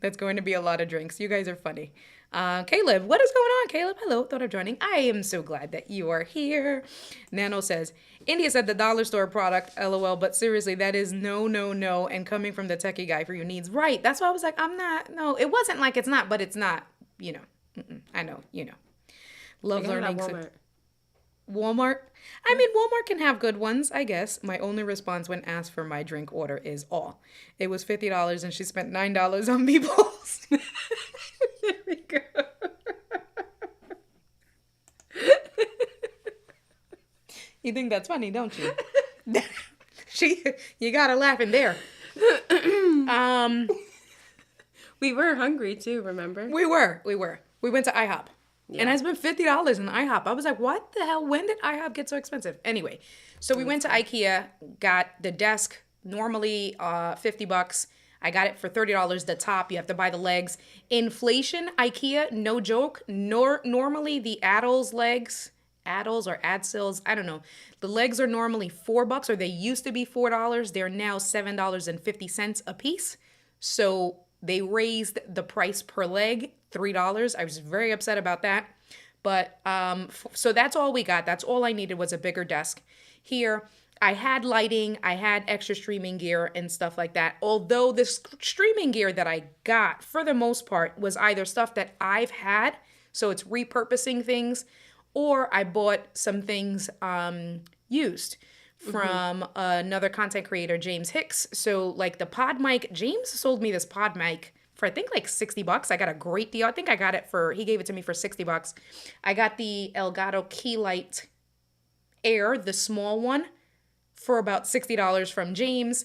That's going to be a lot of drinks. You guys are funny. Caleb, what is going on, Caleb? Hello, thought of joining. I am so glad that you are here. Nano says, India said the dollar store product, LOL, but seriously, that is no, and coming from the techie guy for your needs. Right, that's why I was like, it wasn't like it's not, but it's not, you know. I know, you know. Love learning. Walmart? I mean, Walmart can have good ones, I guess. My only response when asked for my drink order is all. It was $50 and she spent $9 on meatballs. There we go. You think that's funny, don't you? You gotta laugh in there. We were hungry too, remember? We were. We went to IHOP. Yeah. And I spent $50 in IHOP. I was like, what the hell? When did IHOP get so expensive? Anyway, so we went to Ikea, got the desk, normally $50. I got it for $30 the top. You have to buy the legs. Inflation, Ikea, no joke. Normally the Adils Legs, Adils or Adils, I don't know. The legs are normally $4, or they used to be $4. They're now $7.50 a piece. So they raised the price per leg, $3. I was very upset about that. But so that's all we got. That's all I needed was a bigger desk. Here, I had lighting, I had extra streaming gear and stuff like that. Although the streaming gear that I got, for the most part, was either stuff that I've had, so it's repurposing things, or I bought some things used from another content creator, James Hicks. So like the pod mic, James sold me this pod mic for I think like $60. I got a great deal. I think I got it he gave it to me for $60. I got the Elgato Keylight Air, the small one, for about $60 from James.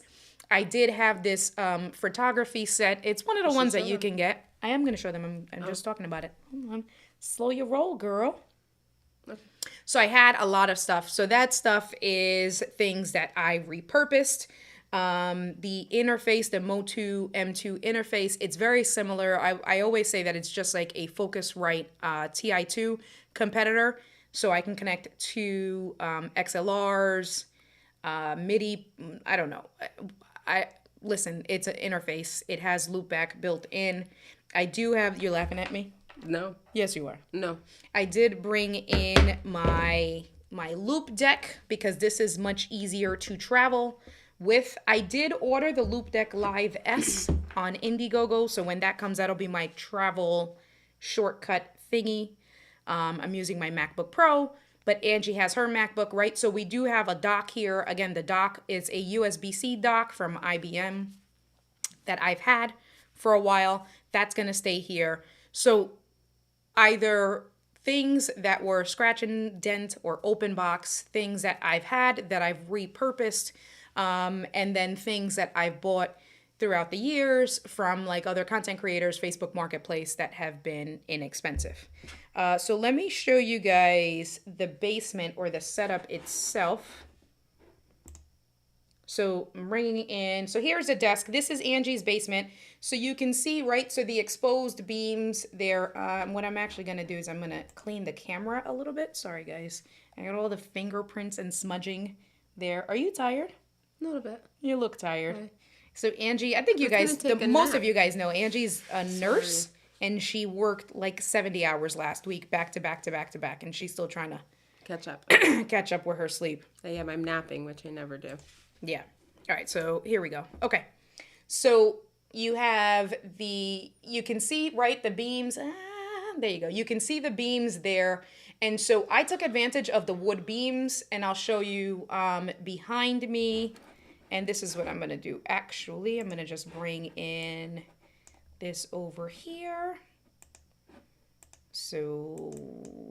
I did have this photography set. It's one of the ones that you can get. I am going to show them. I'm just talking about it. Hold on. Slow your roll, girl. Okay. So I had a lot of stuff. So that stuff is things that I repurposed. The interface, the Motu M2 interface, it's very similar. I always say that it's just like a Focusrite TI2 competitor. So I can connect to XLRs, MIDI, I don't know. Listen, it's an interface. It has loopback built in. I do have, you're laughing at me? No. Yes, you are. No. I did bring in my loop deck because this is much easier to travel with. I did order the Loop Deck Live S on Indiegogo, so when that comes out, it'll be my travel shortcut thingy. I'm using my MacBook Pro, but Angee has her MacBook, right? So we do have a dock here. Again, the dock is a USB-C dock from IBM that I've had for a while. That's going to stay here. So either things that were scratch and dent or open box, things that I've had that I've repurposed, and then things that I've bought throughout the years from like other content creators, Facebook Marketplace, that have been inexpensive. So let me show you guys the basement or the setup itself. So I'm bringing in, so here's a desk. This is Angee's basement. So you can see, right, so the exposed beams there. What I'm actually gonna do is I'm gonna clean the camera a little bit. Sorry guys, I got all the fingerprints and smudging there. Are you tired? A little bit. You look tired. Okay. So Angee, I think you guys, most of you guys know, Angee's a nurse. Sorry. And she worked like 70 hours last week, back to back to back to back, and she's still trying to catch up with her sleep. Yeah, I'm napping, which I never do. Yeah. All right, so here we go. Okay. So you have you can see, right, the beams. There you go. You can see the beams there. And so I took advantage of the wood beams, and I'll show you behind me. And this is what I'm going to do. Actually, I'm going to just bring in this over here. So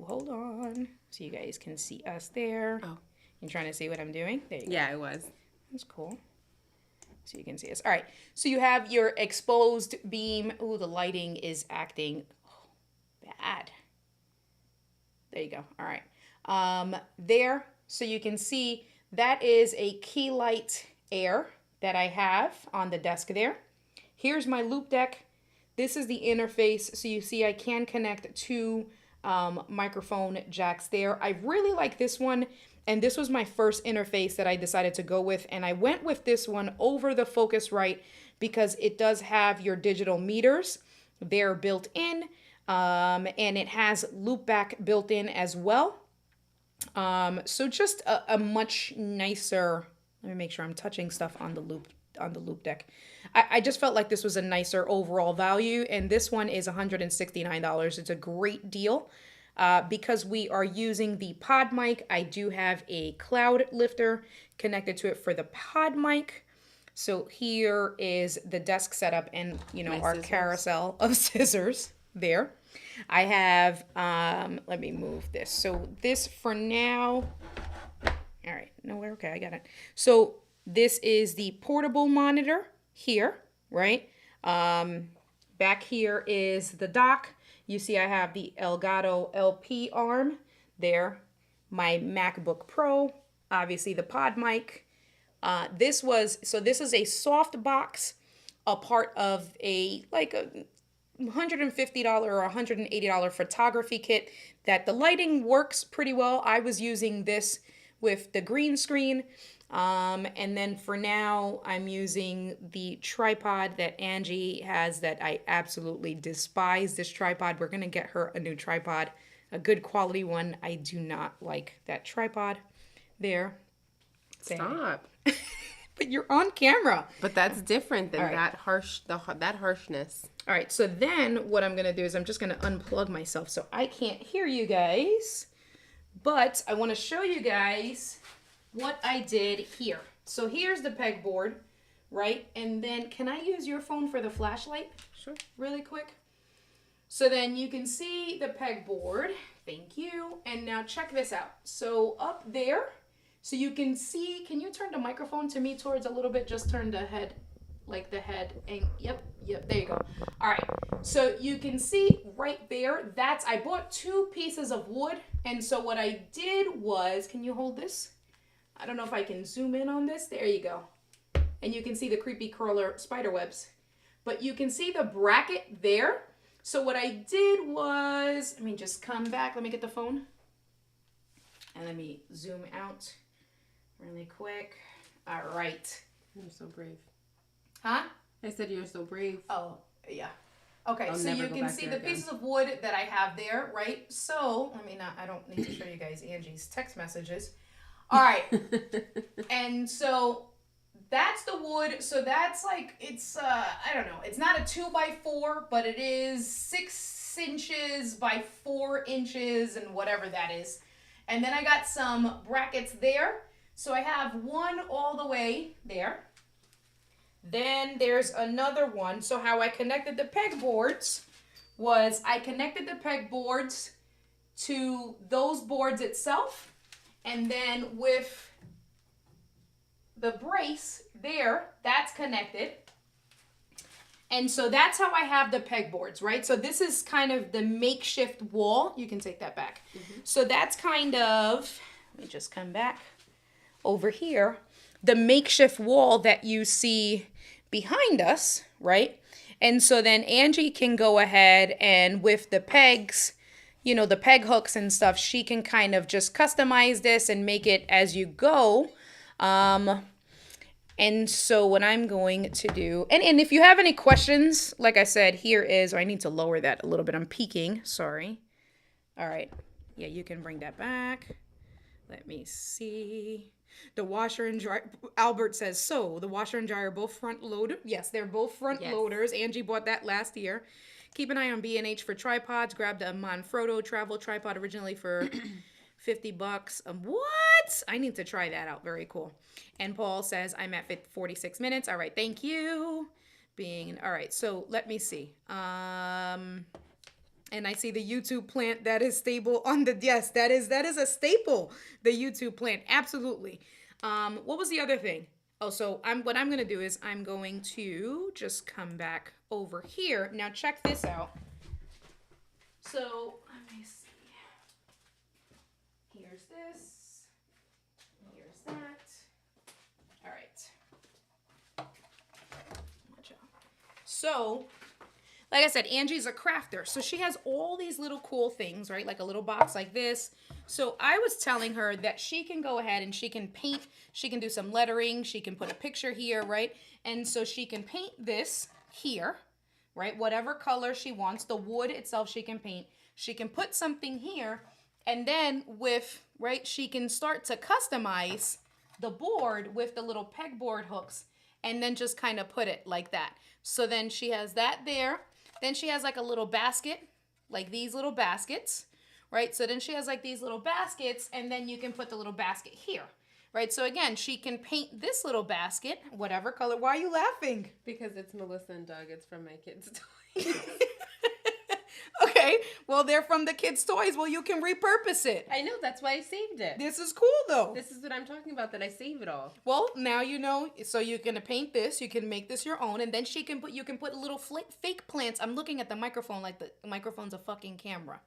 hold on. So you guys can see us there. Oh. You're trying to see what I'm doing? There you go. Yeah, I was. That's cool. So you can see us. All right. So you have your exposed beam. Ooh, the lighting is acting bad. There you go. All right. There. So you can see that is a key light air that I have on the desk there. Here's my loop deck. This is the interface. So you see I can connect two microphone jacks there. I really like this one. And this was my first interface that I decided to go with. And I went with this one over the Focusrite because it does have your digital meters. They're built in. And it has loopback built in as well. So just a much nicer, let me make sure I'm touching stuff on the loop deck. I just felt like this was a nicer overall value, and this one is $169. It's a great deal. Because we are using the pod mic, I do have a cloud lifter connected to it for the pod mic. So here is the desk setup and, you know, our carousel of scissors there. I have, let me move this. So this for now, all right, nowhere, okay, I got it. So this is the portable monitor here, right? Back here is the dock. You see I have the Elgato LP arm there. My MacBook Pro, obviously the pod mic. This is a soft box, a part of a $150 or $180 photography kit that the lighting works pretty well. I was using this with the green screen. And then for now, I'm using the tripod that Angee has that I absolutely despise. This tripod, we're going to get her a new tripod, a good quality one. I do not like that tripod there. Stop. But you're on camera. But that's different than that harshness. All right, so then what I'm going to do is I'm just going to unplug myself so I can't hear you guys. But I want to show you guys what I did here. So here's the pegboard, right? And then can I use your phone for the flashlight? Sure. Really quick. So then you can see the pegboard. Thank you. And now check this out. So up there, so you can see, can you turn the microphone to me towards a little bit? Just turn the head, like the head. And yep, there you go. All right. So you can see right there, I bought 2 pieces of wood. And so what I did was, can you hold this? I don't know if I can zoom in on this. There you go. And you can see the creepy crawler spider webs. But you can see the bracket there. So what I did was, let me just come back. Let me get the phone. And let me zoom out really quick. All right. You're so brave. Huh? I said you're so brave. Oh, yeah. Okay, so you can see the pieces of wood that I have there, right? So, I don't need to show you guys Angee's text messages. All right. And so that's the wood. So that's it's, I don't know. It's not a 2x4, but it is 6 inches by 4 inches and whatever that is. And then I got some brackets there. So I have one all the way there. Then there's another one. So how I connected the pegboards was I connected the pegboards to those boards itself. And then with the brace there, that's connected. And so that's how I have the pegboards, right? So this is kind of the makeshift wall. You can take that back. Mm-hmm. So that's kind of, let me just come back over here. The makeshift wall that you see behind us, right? And so then Angee can go ahead and with the pegs, you know, the peg hooks and stuff, she can kind of just customize this and make it as you go. And so what I'm going to do, and if you have any questions, like I said, here is, I need to lower that a little bit. I'm peeking, sorry. All right. Yeah, you can bring that back. Let me see. The washer and dryer, Albert says, so the washer and dryer are both front loader. Yes, they're both front loaders. Angee bought that last year. Keep an eye on B&H for tripods. Grabbed a Manfrotto travel tripod originally for $50. What? I need to try that out. Very cool. And Paul says, I'm at 46 minutes. All right, thank you. All right, so let me see. And I see the YouTube plant that is stable on the, yes, that is a staple. The YouTube plant, absolutely. What was the other thing? Oh, so what I'm going to do is I'm going to just come back over here. Now check this out. So let me see. Here's this. Here's that. All right. Watch out. So, like I said, Angie's a crafter. So she has all these little cool things, right? Like a little box like this. So I was telling her that she can go ahead and she can paint. She can do some lettering. She can put a picture here, right? And so she can paint this here, right? Whatever color she wants. The wood itself she can paint. She can put something here. And then right, she can start to customize the board with the little pegboard hooks and then just kind of put it like that. So then she has that there. Then she has like a little basket, like these little baskets, right? So then she has like these little baskets, and then you can put the little basket here, right? So again, she can paint this little basket, whatever color. Why are you laughing? Because it's Melissa and Doug. It's from my kids' toys. Okay, well, they're from the kids' toys. Well, you can repurpose it. I know, that's why I saved it. This is cool, though. This is what I'm talking about, that I save it all. Well, now you know. So you're gonna paint this. You can make this your own, and then you can put little fake plants. I'm looking at the microphone like the microphone's a fucking camera.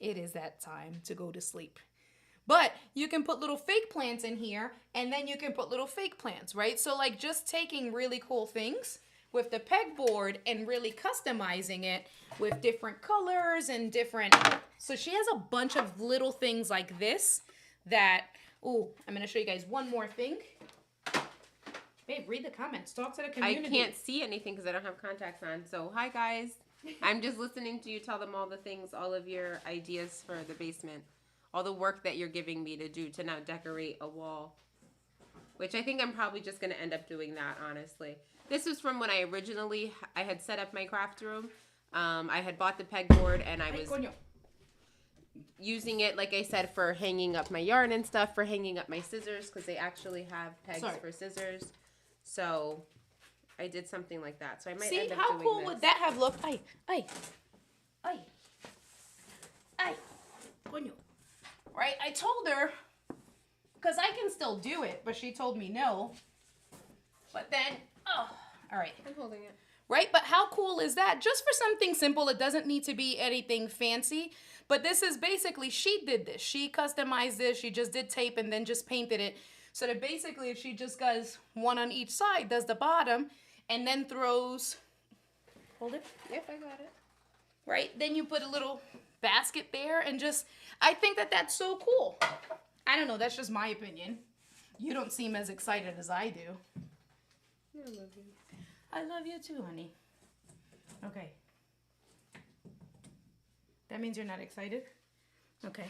It is that time to go to sleep. But you can put little fake plants in here, and then you can put little fake plants, right? So like just taking really cool things with the pegboard and really customizing it with different colors and different. So she has a bunch of little things like this that, I'm gonna show you guys one more thing. Babe, read the comments, talk to the community. I can't see anything because I don't have contacts on. So hi guys, I'm just listening to you tell them all the things, all of your ideas for the basement, all the work that you're giving me to do to now decorate a wall, which I think I'm probably just gonna end up doing that, honestly. This was from when I had set up my craft room. I had bought the pegboard and I was using it, like I said, for hanging up my yarn and stuff, for hanging up my scissors, because they actually have pegs for scissors. So I did something like that. So I might end up doing this. See, how cool would that have looked? Ay. Coño. Right? I told her, because I can still do it, but she told me no. But then, all right. I'm holding it. Right? But how cool is that? Just for something simple. It doesn't need to be anything fancy. But this is basically, she did this. She customized this. She just did tape and then just painted it. So that basically if she just does one on each side, does the bottom, and then throws, hold it. Yep, I got it. Right? Then you put a little basket there and just, I think that that's so cool. I don't know. That's just my opinion. You don't seem as excited as I do. I love you. I love you too, honey. Okay. That means you're not excited? Okay.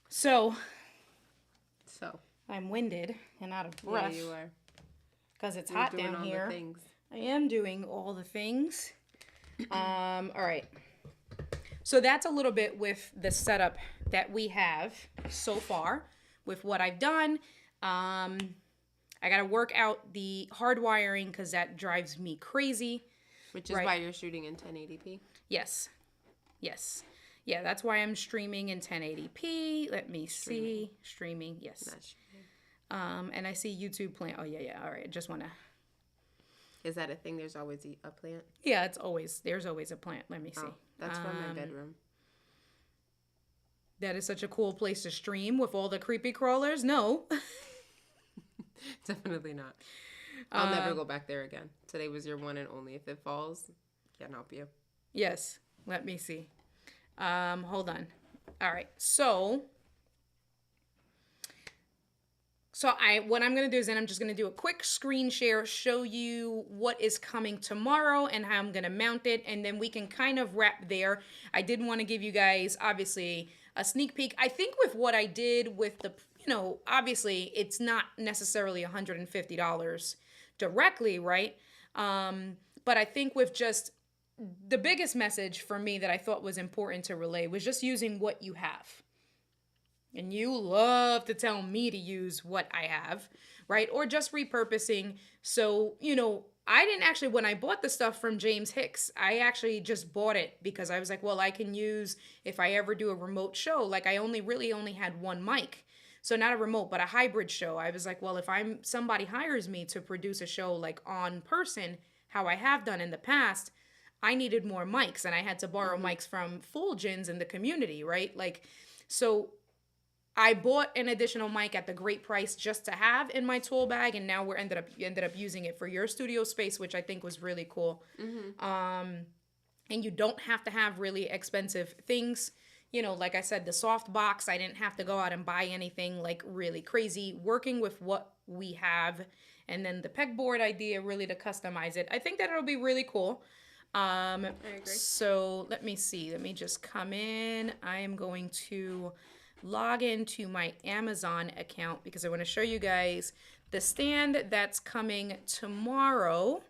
So, I'm winded and out of breath. Yeah, you are. Because it's hot down here. All the things. I am doing all the things. All right. So that's a little bit with the setup that we have so far with what I've done. I got to work out the hardwiring because that drives me crazy. Which is why you're shooting in 1080p? Yes. Yeah, that's why I'm streaming in 1080p. Let me see. Streaming, yes. Not streaming. And I see YouTube plant. Oh, yeah. All right, I just want to. Is that a thing? There's always a plant? Yeah, there's always a plant. Let me see. That's from my bedroom. That is such a cool place to stream with all the creepy crawlers. No. Definitely not. I'll never go back there again. Today was your one and only. If it falls, can't help you. Yes. Let me see. Hold on. All right. So what I'm going to do is then I'm just going to do a quick screen share, show you what is coming tomorrow and how I'm going to mount it. And then we can kind of wrap there. I did want to give you guys, obviously, a sneak peek. I think with what I did with the, obviously it's not necessarily $150 directly, right? But I think with just the biggest message for me that I thought was important to relay was just using what you have. And you love to tell me to use what I have, right? Or just repurposing. So, I didn't actually, when I bought the stuff from James Hicks, I actually just bought it because I was like, well, I can use, if I ever do a remote show, like I only had one mic. So not a remote, but a hybrid show. I was like, well, if somebody hires me to produce a show like on person, how I have done in the past, I needed more mics and I had to borrow mics from Fulgens in the community, right? Like, so I bought an additional mic at the great price just to have in my tool bag, and now we ended up using it for your studio space, which I think was really cool. And you don't have to have really expensive things. Like I said, the soft box, I didn't have to go out and buy anything like really crazy. Working with what we have, and then the pegboard idea really to customize it. I think that it'll be really cool. I agree. So let me see. Let me just come in. I am going to log into my Amazon account because I want to show you guys the stand that's coming tomorrow.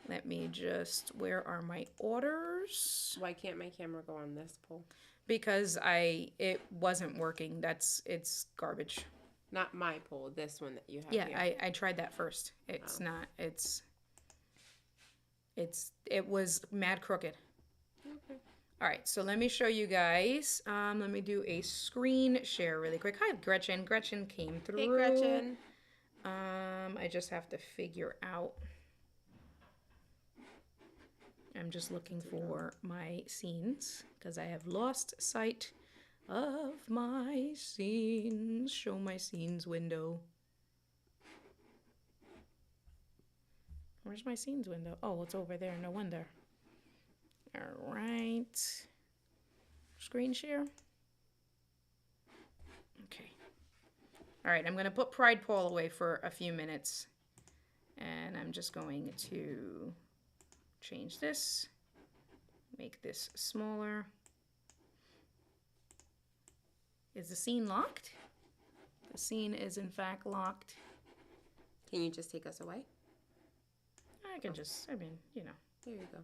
Let me just, where are my orders? Why can't my camera go on this pole? Because it wasn't working. It's garbage. Not my pole, this one that you have Yeah, here. I tried that first. It's not, it was mad crooked. Okay. All right, so let me show you guys. Let me do a screen share really quick. Hi, Gretchen. Gretchen came through. Hey, Gretchen. I just have to figure out. I'm just looking for my scenes because I have lost sight of my scenes. Show my scenes window. Where's my scenes window? Oh, it's over there. No wonder. All right. Screen share. Okay. All right, I'm going to put Pride Paul away for a few minutes. And I'm just going to change this. Make this smaller. Is the scene locked? The scene is in fact locked. Can you just take us away? I can just, There you go.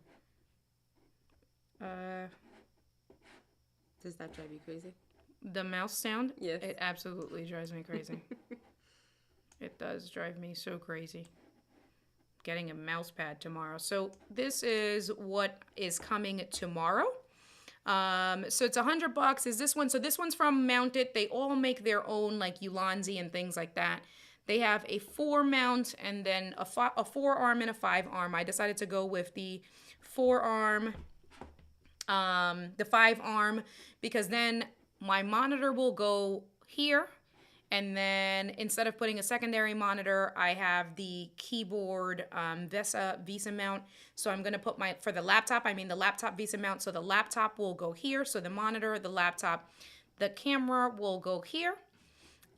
Does that drive you crazy? The mouse sound? Yes. It absolutely drives me crazy. It does drive me so crazy. Getting a mouse pad tomorrow. So this is what is coming tomorrow. So it's $100. Is this one? So this one's from Mount It. They all make their own, like Ulanzi and things like that. They have a 4-mount and then a 4-arm and a 5-arm. I decided to go with the 4-arm, the 5-arm, because then my monitor will go here. And then instead of putting a secondary monitor, I have the keyboard VESA mount. So I'm going to put for the laptop, the laptop VESA mount. So the laptop will go here. So the monitor, the laptop, the camera will go here.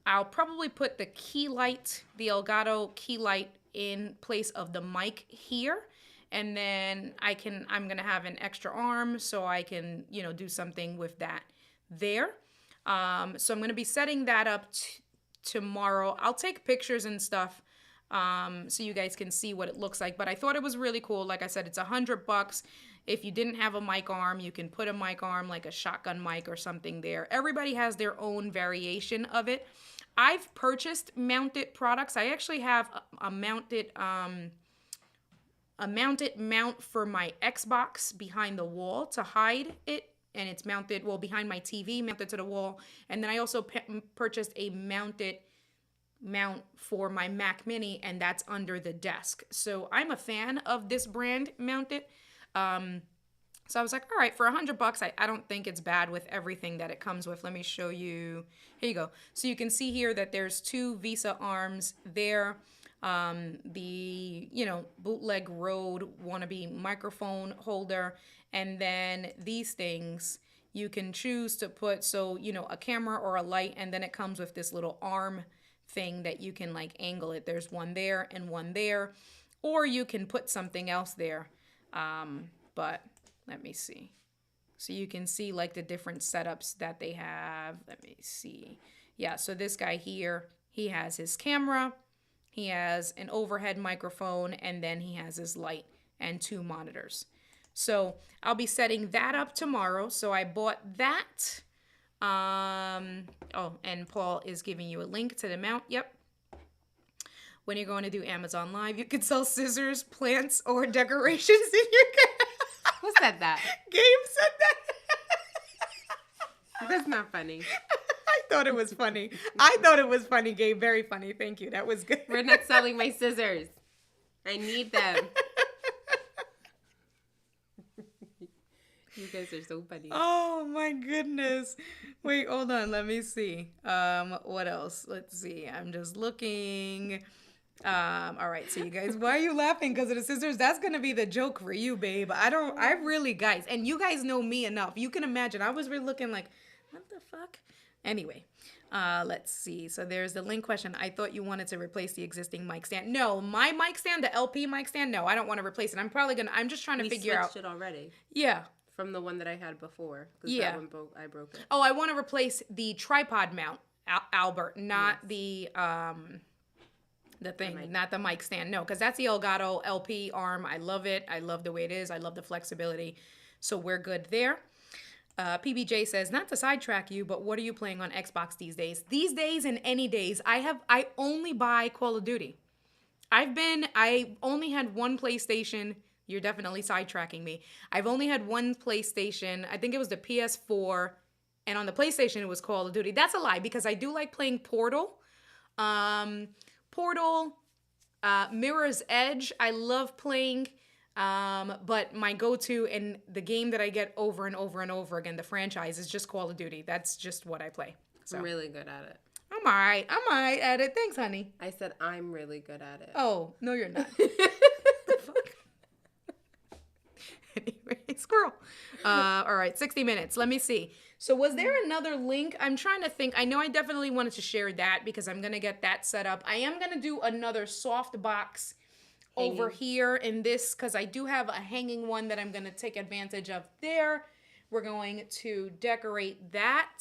I'll probably put the key light, the Elgato key light in place of the mic here. And then I'm going to have an extra arm so I can, do something with that there. So I'm going to be setting that up tomorrow. I'll take pictures and stuff so you guys can see what it looks like. But I thought it was really cool. Like I said, it's $100. If you didn't have a mic arm, you can put a mic arm like a shotgun mic or something there. Everybody has their own variation of it. I've purchased mounted products. I actually have a mounted mount for my Xbox behind the wall to hide it. And it's mounted, behind my TV, mounted to the wall. And then I also purchased a mounted mount for my Mac Mini, and that's under the desk. So I'm a fan of this brand, Mounted. So I was like, all right, for $100, I don't think it's bad with everything that it comes with. Let me show you. Here you go. So you can see here that there's 2 VESA arms there. The, bootleg Rode wannabe microphone holder. And then these things you can choose to put, a camera or a light, and then it comes with this little arm thing that you can angle it. There's one there and one there, or you can put something else there. But let me see. So you can see the different setups that they have. Let me see. Yeah, so this guy here, he has his camera. He has an overhead microphone, and then he has his light and 2 monitors. So I'll be setting that up tomorrow. So I bought that. Oh, and Paul is giving you a link to the mount. Yep. When you're going to do Amazon Live, you can sell scissors, plants, or decorations in your Who said that? Gabe said that. That's not funny. I thought it was funny. I thought it was funny, Gabe. Very funny. Thank you. That was good. We're not selling my scissors. I need them. You guys are so funny. Oh my goodness. Wait, hold on. Let me see. What else? Let's see. I'm just looking. All right. So you guys, why are you laughing? Because of the scissors? That's going to be the joke for you, babe. I really, guys, and you guys know me enough. You can imagine. I was really looking like, what the fuck? Anyway, let's see. So there's the link question. I thought you wanted to replace the existing mic stand. No, my mic stand, the LP mic stand, no, I don't want to replace it. I'm just trying to figure out. We switched it already. Yeah. From the one that I had before. Yeah. That one I broke it. Oh, I want to replace the tripod mount, Albert, not the thing, not the mic stand. No, because that's the Elgato LP arm. I love it. I love the way it is. I love the flexibility. So we're good there. PBJ says, not to sidetrack you, but what are you playing on Xbox these days? These days and any days, I only buy Call of Duty. I only had one PlayStation. You're definitely sidetracking me. I've only had one PlayStation. I think it was the PS4. And on the PlayStation, it was Call of Duty. That's a lie because I do like playing Portal. Mirror's Edge, I love playing. But my go-to and the game that I get over and over and over again, the franchise, is just Call of Duty. That's just what I play. So I'm really good at it. I'm all right at it. Thanks, honey. I said I'm really good at it. Oh, no, you're not. Anyway, squirrel. All right, 60 minutes. Let me see. So was there another link? I'm trying to think. I know I definitely wanted to share that because I'm going to get that set up. I am going to do another soft box over here in this because I do have a hanging one that I'm going to take advantage of there. We're going to decorate that.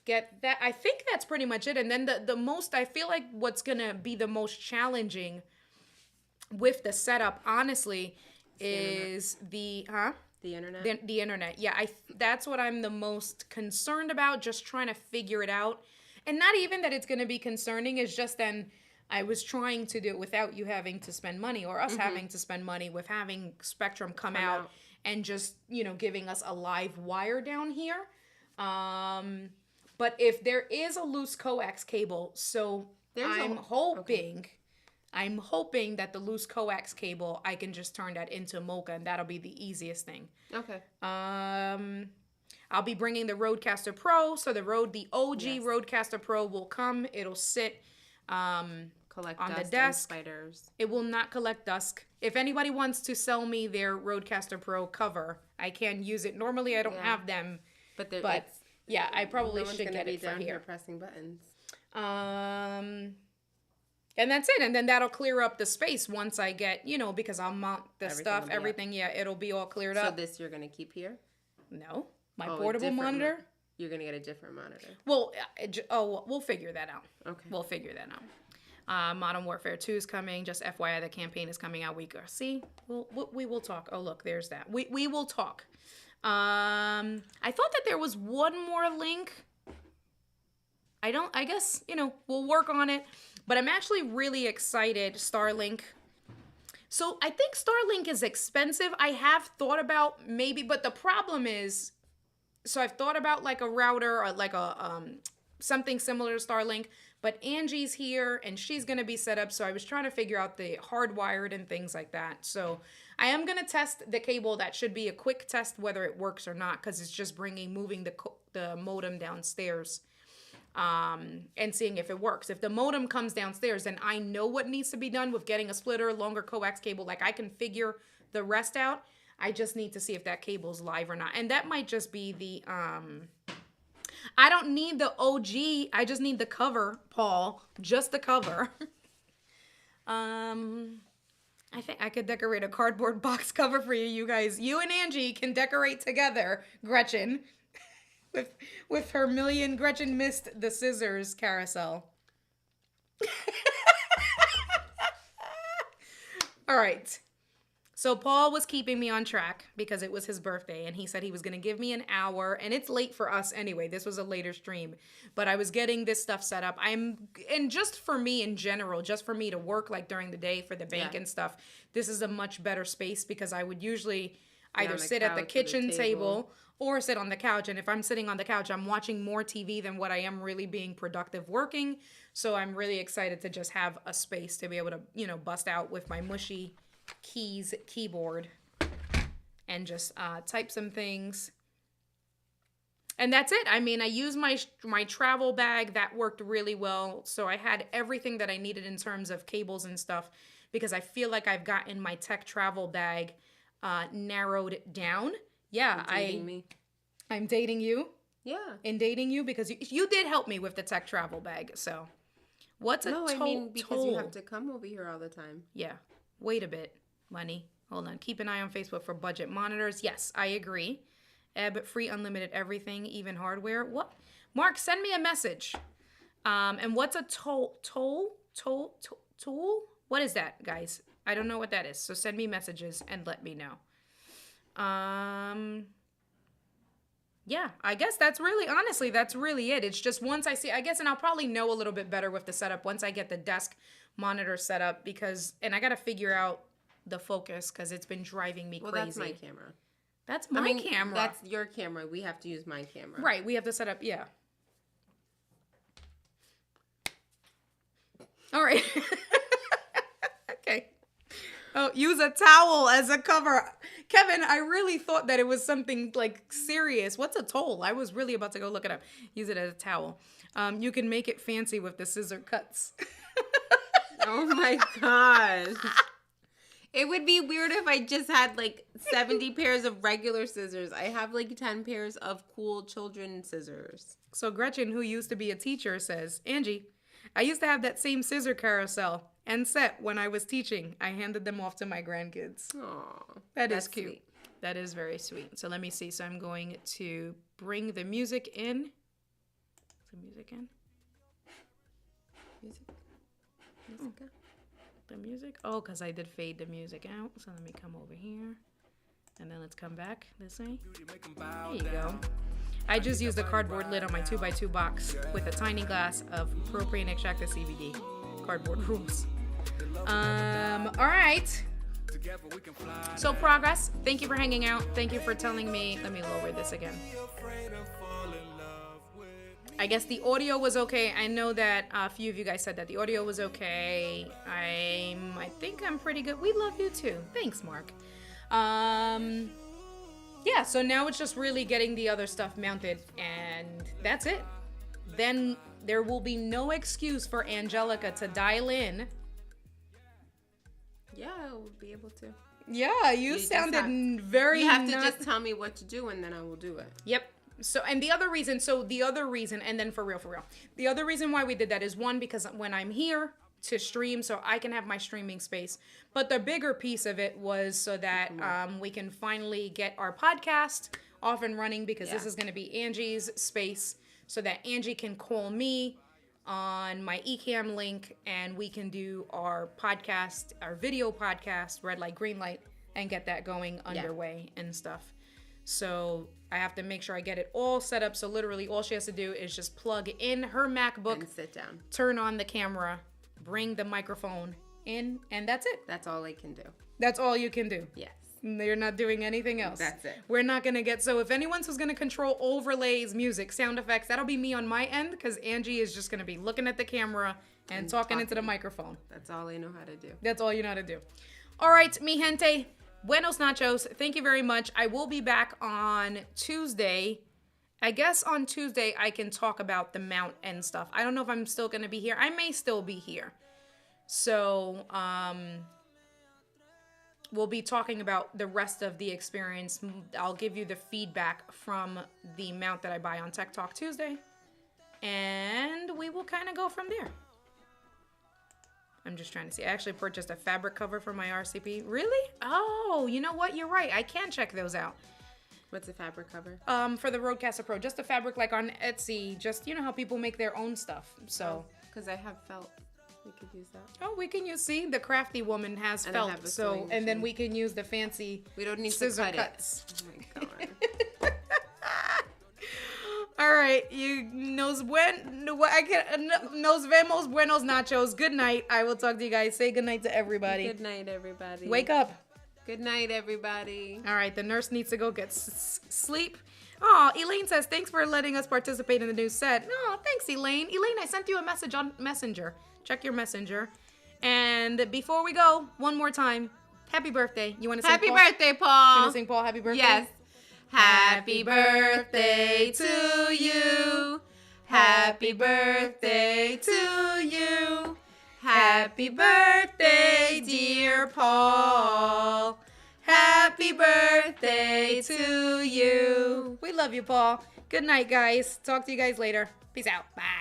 Get that. I think that's pretty much it. And then the most, I feel like what's going to be the most challenging with the setup, honestly, is the internet. The internet. Yeah, that's what I'm the most concerned about, just trying to figure it out. And not even that it's going to be concerning, it's just then I was trying to do it without you having to spend money or us having to spend money with having Spectrum come out and just, giving us a live wire down here. But if there is a loose coax cable, so I'm hoping that the loose coax cable, I can just turn that into Mocha, and that'll be the easiest thing. Okay. I'll be bringing the Rodecaster Pro, so the OG Rodecaster Pro will come. It'll sit collect on dust the desk. And spiders. It will not collect dust. If anybody wants to sell me their Rodecaster Pro cover, I can use it. Normally, I don't have them, but yeah, I probably should get it for here. Pressing buttons. And that's it. And then that'll clear up the space once I get, because I'll mount the stuff, everything. Yeah, it'll be all cleared up. So this you're going to keep here? No. My portable monitor? You're going to get a different monitor. Well, we'll figure that out. Okay. We'll figure that out. Modern Warfare 2 is coming. Just FYI, the campaign is coming out week. See? We will talk. Oh, look, there's that. We will talk. I thought that there was one more link. I guess, we'll work on it. But I'm actually really excited, Starlink. So I think Starlink is expensive. I have thought about maybe, but the problem is, so I've thought about like a router or like a something similar to Starlink, but Angee's here and she's going to be set up. So I was trying to figure out the hardwired and things like that. So I am going to test the cable. That should be a quick test whether it works or not, because it's just moving the modem downstairs. And seeing if it works. If the modem comes downstairs, then I know what needs to be done with getting a splitter, longer coax cable. Like, I can figure the rest out. I just need to see if that cable's live or not. And that might just be the, I don't need the OG. I just need the cover, Paul. Just the cover. I think I could decorate a cardboard box cover for you guys. You and Angee can decorate together, Gretchen. With her Gretchen missed the scissors carousel. All right. So Paul was keeping me on track because it was his birthday, and he said he was going to give me an hour, and it's late for us anyway. This was a later stream, but I was getting this stuff set up. And just for me in general, just for me to work like during the day for the bank and stuff, this is a much better space because I would usually either sit at the kitchen table or sit on the couch. And if I'm sitting on the couch, I'm watching more TV than what I am really being productive working. So I'm really excited to just have a space to be able to, you know, bust out with my mushy keyboard and just type some things. And that's it. I mean, I used my travel bag. That worked really well. So I had everything that I needed in terms of cables and stuff because I feel like I've gotten my tech travel bag narrowed down. Yeah, I'm dating you. Yeah. In dating you because you did help me with the tech travel bag. So what's a I mean, because you have to come over here all the time. Yeah. Wait a bit, Money. Hold on. Keep an eye on Facebook for budget monitors. Yes, I agree. But free, unlimited everything, even hardware. What? Mark, send me a message. And what's a tool? What is that, guys? I don't know what that is. So send me messages and let me know. Yeah, I guess that's really it. It's just once I see, I guess, and I'll probably know a little bit better with the setup once I get the desk monitor set up and I got to figure out the focus because it's been driving me crazy. That's my camera. That's my camera. That's your camera. We have to use my camera. Right. We have to set up. Yeah. All right. Okay. Oh, use a towel as a cover. Kevin, I really thought that it was something like serious. What's a toll? I was really about to go look it up. Use it as a towel. You can make it fancy with the scissor cuts. Oh my gosh. It would be weird if I just had like 70 pairs of regular scissors. I have like 10 pairs of cool children scissors. So Gretchen, who used to be a teacher, says, Angee, I used to have that same scissor carousel and set when I was teaching. I handed them off to my grandkids. Aww. That's cute. Sweet. That is very sweet. So let me see. So I'm going to bring the music in. The music in? Music. The music? Oh, because I did fade the music out. So let me come over here. And then let's come back this way. There you go. I just used a cardboard lid on my 2x2 box with a tiny glass of propane extracted CBD. Cardboard rules. All right. So progress. Thank you for hanging out. Thank you for telling me. Let me lower this again. I guess the audio was okay. I know that a few of you guys said that the audio was okay. I think I'm pretty good. We love you too. Thanks, Mark. Yeah, so now it's just really getting the other stuff mounted, and that's it. Then there will be no excuse for Angelica to dial in. Yeah, I will be able to. Yeah, you sounded very. You have to just tell me what to do, and then I will do it. Yep. So, and the other reason, and then for real, the other reason why we did that is one, because when I'm here to stream, so I can have my streaming space. But the bigger piece of it was so that we can finally get our podcast off and running, because this is going to be Angee's space, so that Angee can call me on my eCam link, and we can do our podcast, our video podcast, red light, green light, and get that going underway and stuff. So I have to make sure I get it all set up. So literally all she has to do is just plug in her MacBook, and sit down, turn on the camera, bring the microphone in, and that's it. That's all I can do. That's all you can do. Yes. You're not doing anything else. That's it. We're not going to get, so if anyone's who's going to control overlays, music, sound effects, that'll be me on my end, because Angee is just going to be looking at the camera and talking into the microphone. That's all I know how to do. That's all you know how to do. All right, mi gente. Buenos nachos. Thank you very much. I will be back on Tuesday. I guess on Tuesday I can talk about the mount and stuff. I don't know if I'm still going to be here. I may still be here. So, we'll be talking about the rest of the experience. I'll give you the feedback from the mount that I buy on Tech Talk Tuesday. And we will kind of go from there. I'm just trying to see. I actually purchased a fabric cover for my RCP. Really? Oh, you know what? You're right. I can check those out. What's a fabric cover? For the Rodecaster Pro. Just a fabric like on Etsy. Just, you know how people make their own stuff. So. Because I have felt. We could use that. Oh, we can use, see, the crafty woman has And I felt, have a so, sewing and then machine. we can use the fancy We don't need scissor to cut cuts. it. Oh my god. All right, you nos vemos buenos nachos. Good night. I will talk to you guys. Say good night to everybody. Good night, everybody. Wake up. Good night, everybody. All right, the nurse needs to go get sleep. Oh, Elaine says, thanks for letting us participate in the new set. No, thanks, Elaine. Elaine, I sent you a message on Messenger. Check your Messenger. And before we go, one more time, happy birthday. You want to sing Happy Paul? birthday, You Paul. want to sing Paul happy birthday? Yes. Happy birthday to you. Happy birthday to you. Happy birthday, dear Paul. Happy birthday to you. We love you, Paul. Good night, guys. Talk to you guys later. Peace out. Bye.